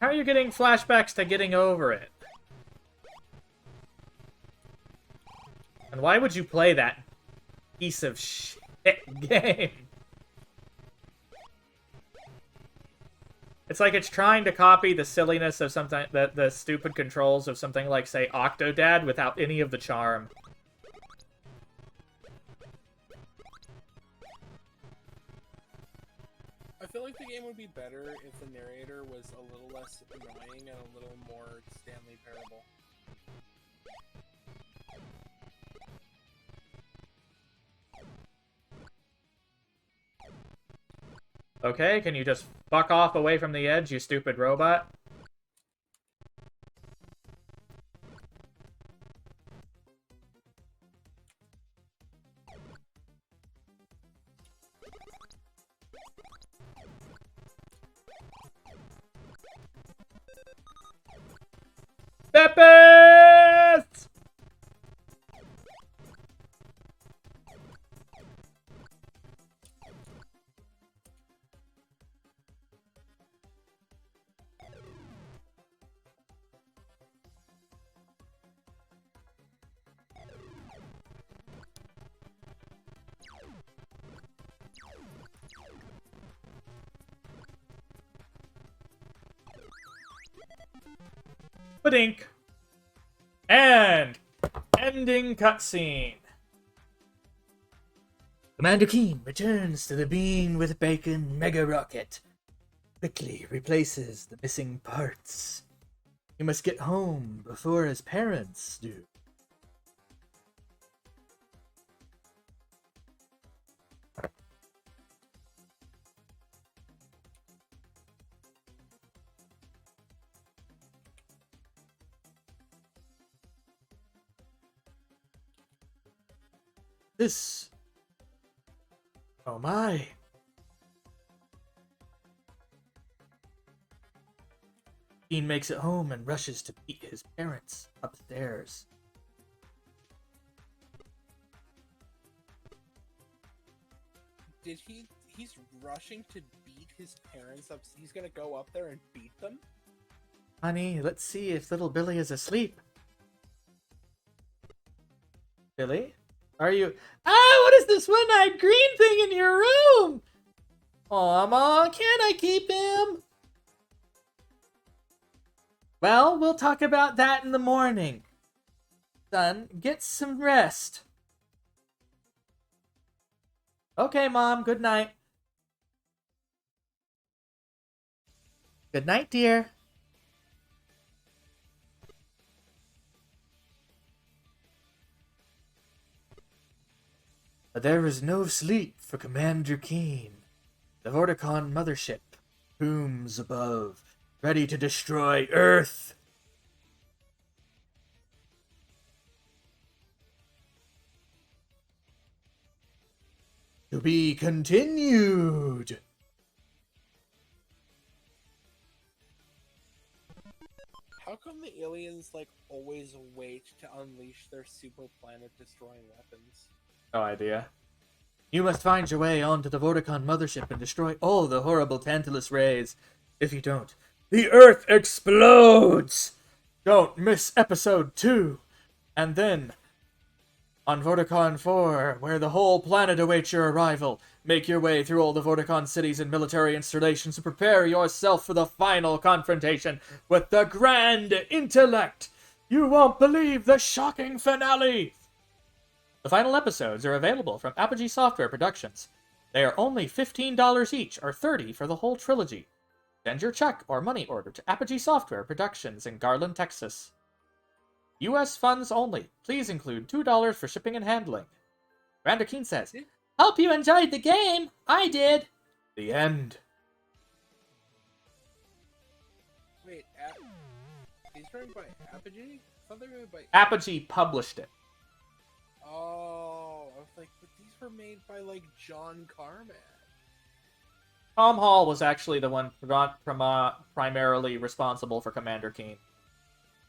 How are you getting flashbacks to getting over it? And why would you play that piece of shit game? It's like it's trying to copy the silliness of something, the stupid controls of something like, say, Octodad without any of the charm. I feel like the game would be better if the narrator was a little less annoying and a little more Stanley Parable. Okay, can you just fuck off away from the edge, you stupid robot? Tempest! Badink. And ending cutscene. Commander Keen returns to the Bean with Bacon mega rocket. Quickly replaces the missing parts. He must get home before his parents do. This... Oh my. Dean makes it home and rushes to beat his parents upstairs. He's rushing to beat his parents up. He's gonna go up there and beat them? Honey, let's see if little Billy is asleep. Billy? Are you... Ah, what is this one-eyed green thing in your room? Aw, Mom, can't I keep him? Well, we'll talk about that in the morning. Son, get some rest. Okay, Mom, good night. Good night, dear. But there is no sleep for Commander Keen. The Vorticon mothership booms above, ready to destroy Earth. To be continued. How come the aliens, like, always wait to unleash their super planet-destroying weapons? No idea. You must find your way onto the Vorticon mothership and destroy all the horrible Tantalus rays. If you don't, the Earth explodes! Don't miss episode 2. And then, on Vorticon 4, where the whole planet awaits your arrival, make your way through all the Vorticon cities and military installations to prepare yourself for the final confrontation with the Grand Intellect. You won't believe the shocking finale! The final episodes are available from Apogee Software Productions. They are only $15 each, or $30 for the whole trilogy. Send your check or money order to Apogee Software Productions in Garland, Texas. U.S. funds only. Please include $2 for shipping and handling. Commander Keen says, "Hope you enjoyed the game. I did." The end. Wait, these were made by Apogee? I thought they were made by... Apogee published it. Oh, I was like, but these were made by, like, John Carmack. Tom Hall was actually the one primarily responsible for Commander Keen.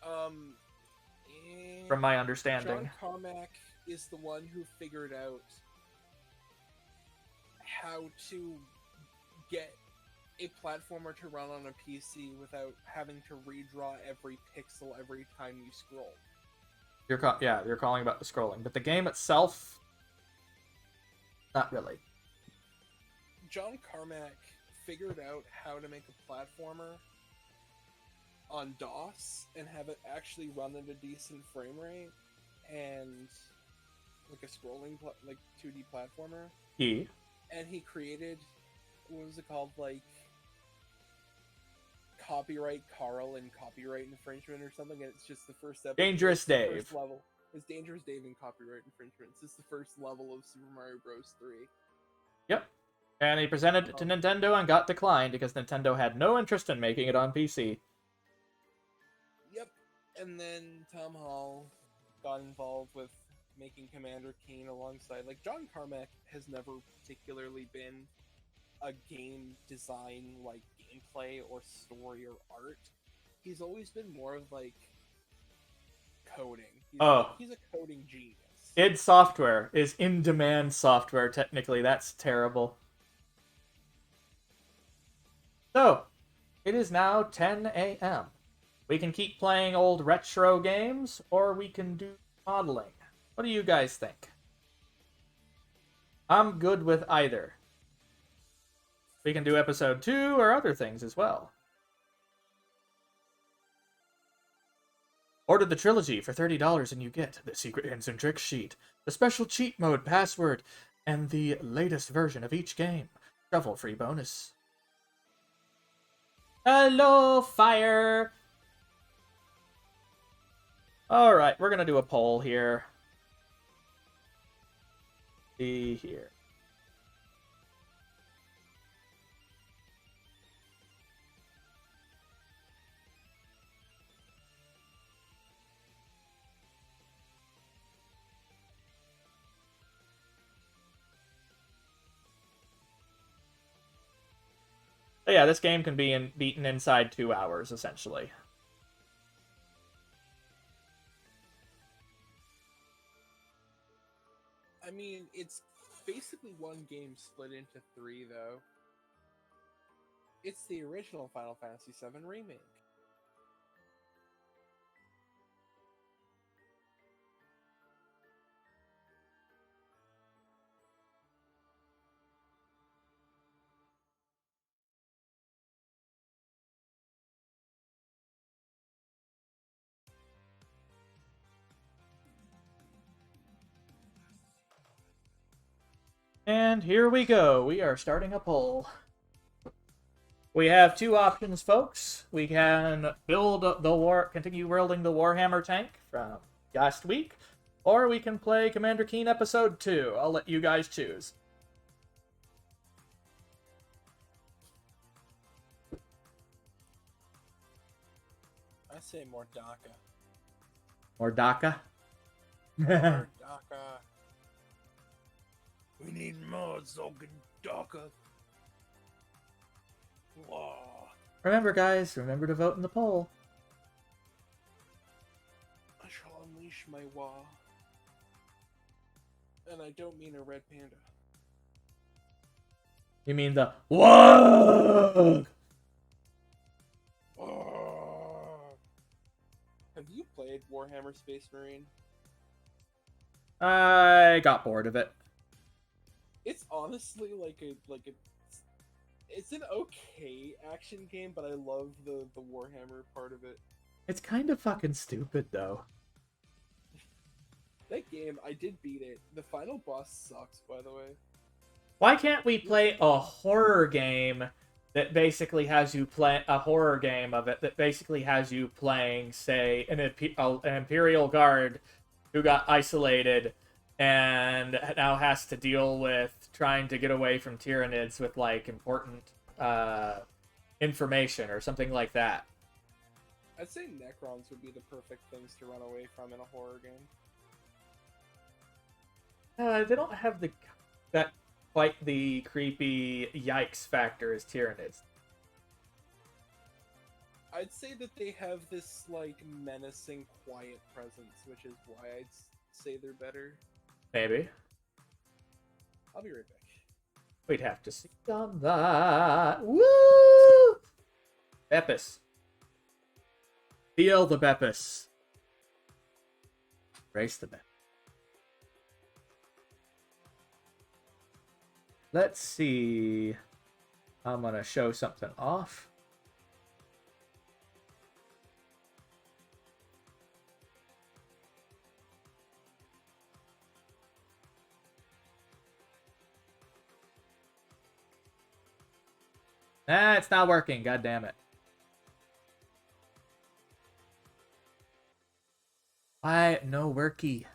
From my understanding. John Carmack is the one who figured out how to get a platformer to run on a PC without having to redraw every pixel every time you scroll. You're calling about the scrolling, but the game itself, not really. John Carmack figured out how to make a platformer on DOS and have it actually run at a decent frame rate and like a scrolling 2D platformer. And he created, what was it called, like Copyright Carl and Copyright Infringement or something, and it's just the first episode. Dangerous Dave. First level. It's Dangerous Dave and Copyright Infringement. It's just the first level of Super Mario Bros. 3. Yep. And he presented it to Nintendo and got declined because Nintendo had no interest in making it on PC. Yep. And then Tom Hall got involved with making Commander Keen alongside, like, John Carmack has never particularly been a game design, like, gameplay or story or art. He's always been more of, like, coding. He's a coding genius. id Software is in-demand software, technically. That's terrible. So, it is now 10 a.m. We can keep playing old retro games, or we can do modeling. What do you guys think? I'm good with either. We can do episode 2 or other things as well. Order the trilogy for $30 and you get the secret hints and tricks sheet, the special cheat mode password, and the latest version of each game. Shovel free bonus. Hello, fire! Alright, we're gonna do a poll here. See here. So yeah, this game can be beaten inside 2 hours, essentially. I mean, it's basically one game split into 3, though. It's the original Final Fantasy VII Remake. And here we go. We are starting a poll. We have 2 options, folks. We can continue building the Warhammer tank from last week, or we can play Commander Keen Episode 2. I'll let you guys choose. I say more DACA. More DACA? More DACA. We need more Zogan DACA. Whoa. Remember, guys, remember to vote in the poll. I shall unleash my Wah. And I don't mean a red panda. You mean the WOG? Have you played Warhammer Space Marine? I got bored of it. It's honestly it's an okay action game, but I love the Warhammer part of it. It's kind of fucking stupid, though. That game, I did beat it. The final boss sucks, by the way. Why can't we play a horror game that basically has you play a horror game of it that basically has you playing, say, an Imperial Guard who got isolated and now has to deal with trying to get away from Tyranids with, like, important information or something like that? I'd say Necrons would be the perfect things to run away from in a horror game. They don't have quite the creepy yikes factor as Tyranids. I'd say that they have this, like, menacing, quiet presence, which is why I'd say they're better. Maybe. I'll be right back. We'd have to see on that. Woo! Beppis. Feel the Beppis. Race the Beppis. Let's see. I'm going to show something off. Ah, it's not working. God damn it. Why? No worky.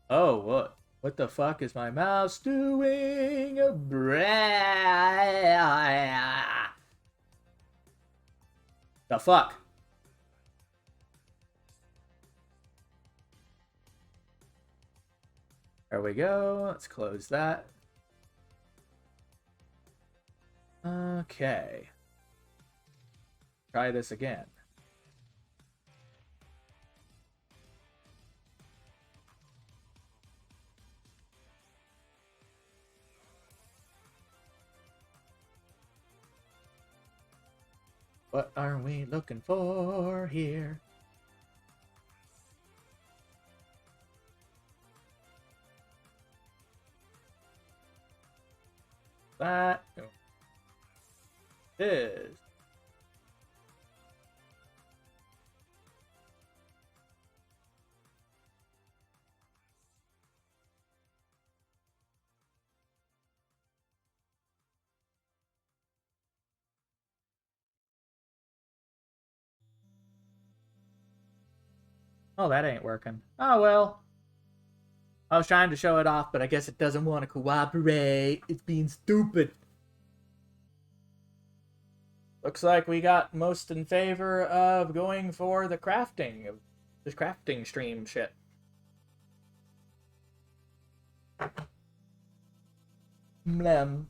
Oh, what? What the fuck is my mouse doing? The fuck? There we go. Let's close that. Okay. Try this again. What are we looking for here? That is. Oh, that ain't working. Oh, well. I was trying to show it off, but I guess it doesn't want to cooperate. It's being stupid. Looks like we got most in favor of going for the crafting. This crafting stream shit. Mlem.